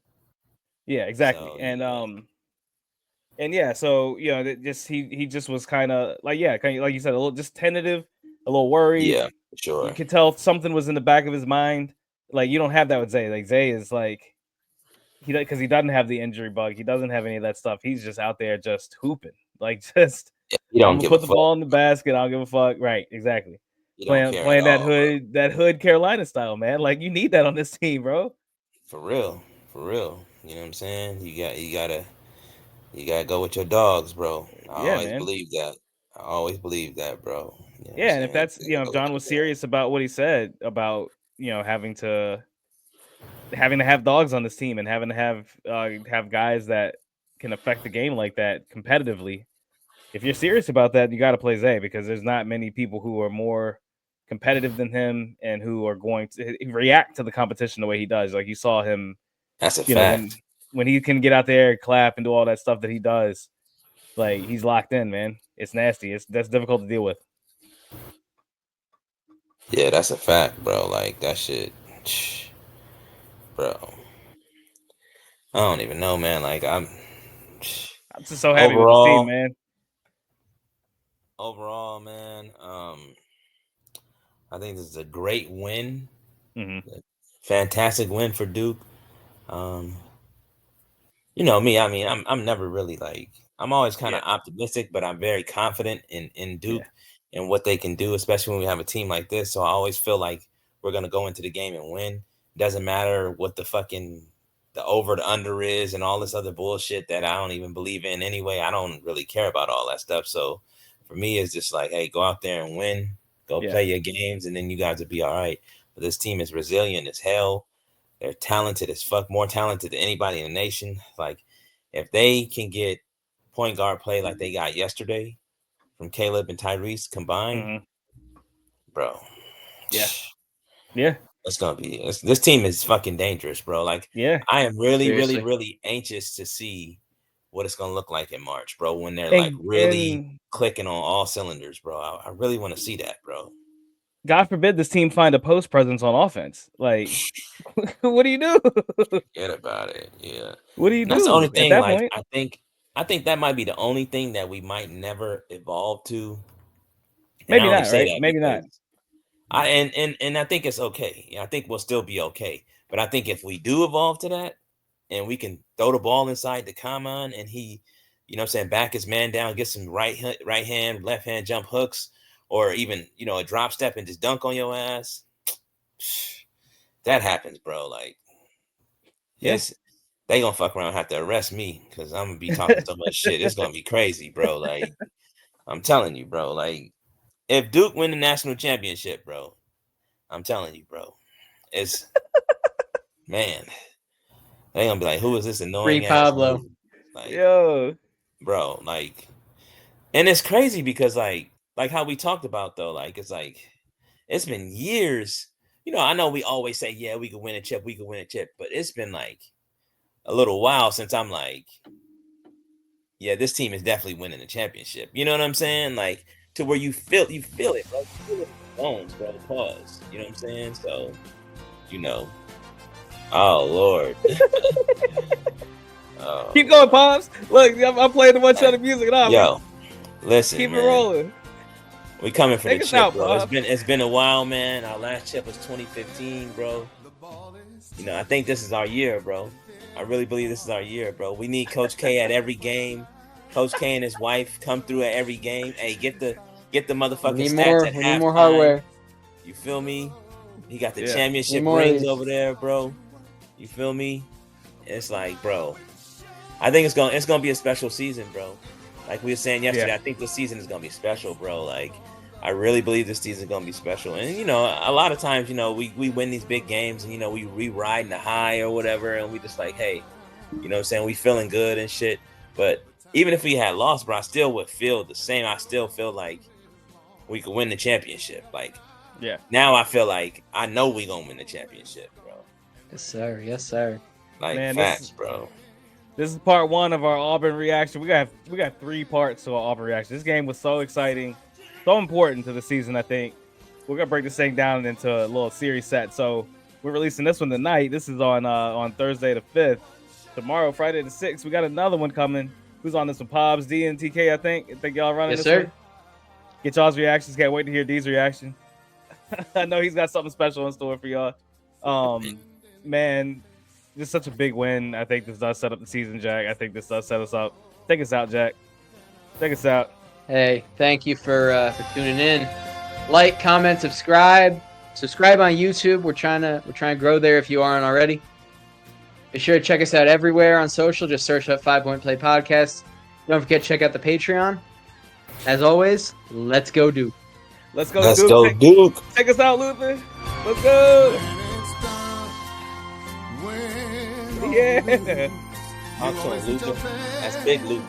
Yeah, exactly. So, and yeah, so he just was kind of like like you said, a little just tentative, a little worried. Yeah, sure. You could tell something was in the back of his mind. Like, you don't have that with Zay. Like, Zay is like, because he doesn't have the injury bug. He doesn't have any of that stuff. He's just out there just hooping. Like, just you don't put the ball in the basket. I don't give a fuck. Right, exactly. Playing that hood Carolina style, man. Like, you need that on this team, bro. For real. You know what I'm saying? You gotta go with your dogs, bro. I always believe that, bro. You know and if that's if John was serious about what he said about having to have dogs on this team and having to have guys that can affect the game like that competitively. If you're serious about that, you got to play Zay, because there's not many people who are more competitive than him and who are going to react to the competition the way he does. Like, you saw him. That's a fact. When he can get out there, clap, and do all that stuff that he does, like, he's locked in, man. It's nasty. That's difficult to deal with. Yeah, that's a fact, bro. Like, that shit, bro. I don't even know, man. Like, I'm just so happy with this team, man. Overall, man, I think this is a great win. Mm-hmm. Fantastic win for Duke. You know me, I mean, I'm never really like, I'm always kind of optimistic, but I'm very confident in Duke and what they can do, especially when we have a team like this. So I always feel like we're gonna go into the game and win. Doesn't matter what the over the under is and all this other bullshit that I don't even believe in anyway. I don't really care about all that stuff. So for me, it's just like, hey, go out there and win, go play your games, and then you guys will be all right. But this team is resilient as hell. They're talented as fuck, more talented than anybody in the nation. Like, if they can get point guard play like they got yesterday from Caleb and Tyrese combined, bro. Yeah. It's gonna be this team is fucking dangerous, bro. Like, I am really, really, really anxious to see what it's gonna look like in March, bro. When they're like really clicking on all cylinders, bro. I really want to see that, bro. God forbid this team find a post presence on offense. Like, what do you do? Forget about it. Yeah. What do you do? That's the only thing. At that like, point? I think that might be the only thing that we might never evolve to. And maybe not, right? Maybe not. And I think it's okay. Yeah, I think we'll still be okay. But I think if we do evolve to that, and we can throw the ball inside the common, and he, you know what I'm saying, back his man down, get some right hand, left hand jump hooks, or even, a drop step and just dunk on your ass. That happens, bro. Like, yes, they gonna fuck around and have to arrest me because I'm gonna be talking so much shit. It's gonna be crazy, bro. Like, I'm telling you, bro. Like, if Duke win the national championship, bro, I'm telling you, bro, it's man. They gonna be like, who is this annoying ass Pablo? Like, bro, like, and it's crazy because like how we talked about though, like, it's like, it's been years. I know we always say, yeah, we could win a chip, but it's been like a little while since I'm like, yeah, this team is definitely winning the championship. You know what I'm saying? Like, to where you feel it, bro. You feel it in your bones, bro. Pause. You know what I'm saying? So, oh Lord. Keep going, Pops. Look, I'm playing the one shot of music. Yo, listen, keep man. it rolling. We coming for Take the us chip, out, bro. Bob. It's been a while, man. Our last chip was 2015, bro. I think this is our year, bro. I really believe this is our year, bro. We need Coach K at every game. Coach K and his wife come through at every game. Hey, get the motherfucking We need stats more. at We need more halftime. hardware. You feel me? He got the Yeah. championship more of rings these. over there, bro. You feel me? It's like, bro, I think it's gonna be a special season, bro. Like we were saying yesterday, Yeah. I think this season is gonna be special, bro. Like I really believe this season is gonna be special. And you know, a lot of times, you know, we win these big games and you know, we riding the high or whatever, and we just like, hey, you know what I'm saying, we feeling good and shit. But even if we had lost, bro, I still would feel the same. I still feel like we could win the championship. Like Yeah. now I feel like I know we gonna win the championship, bro. Yes, sir. Yes, sir. Like Man, facts, bro. This is part 1 of our Auburn reaction. We got 3 parts to our Auburn reaction. This game was so exciting, so important to the season. I think we're gonna break this thing down into a little series set. So we're releasing this one tonight. This is on Thursday the 5th. Tomorrow, Friday the 6th, we got another one coming. Who's on this one? Pobs, D, and TK. I think y'all running Yes, this sir. one. Get y'all's reactions. Can't wait to hear D's reaction. I know he's got something special in store for y'all. Man, just such a big win. I think this does set up the season, Jack. I think this does set us up. Take us out, Jack. Take us out. Hey, thank you for tuning in. Like, comment, subscribe. Subscribe on YouTube. We're trying to grow there if you aren't already. Be sure to check us out everywhere on social. Just search up 5 Point Play Podcast. Don't forget to check out the Patreon. As always, let's go Duke. Let's go, Let's Duke. go, Duke. Take us out, Luther. Let's go. Yeah. I'm telling Luther. That's big Luther.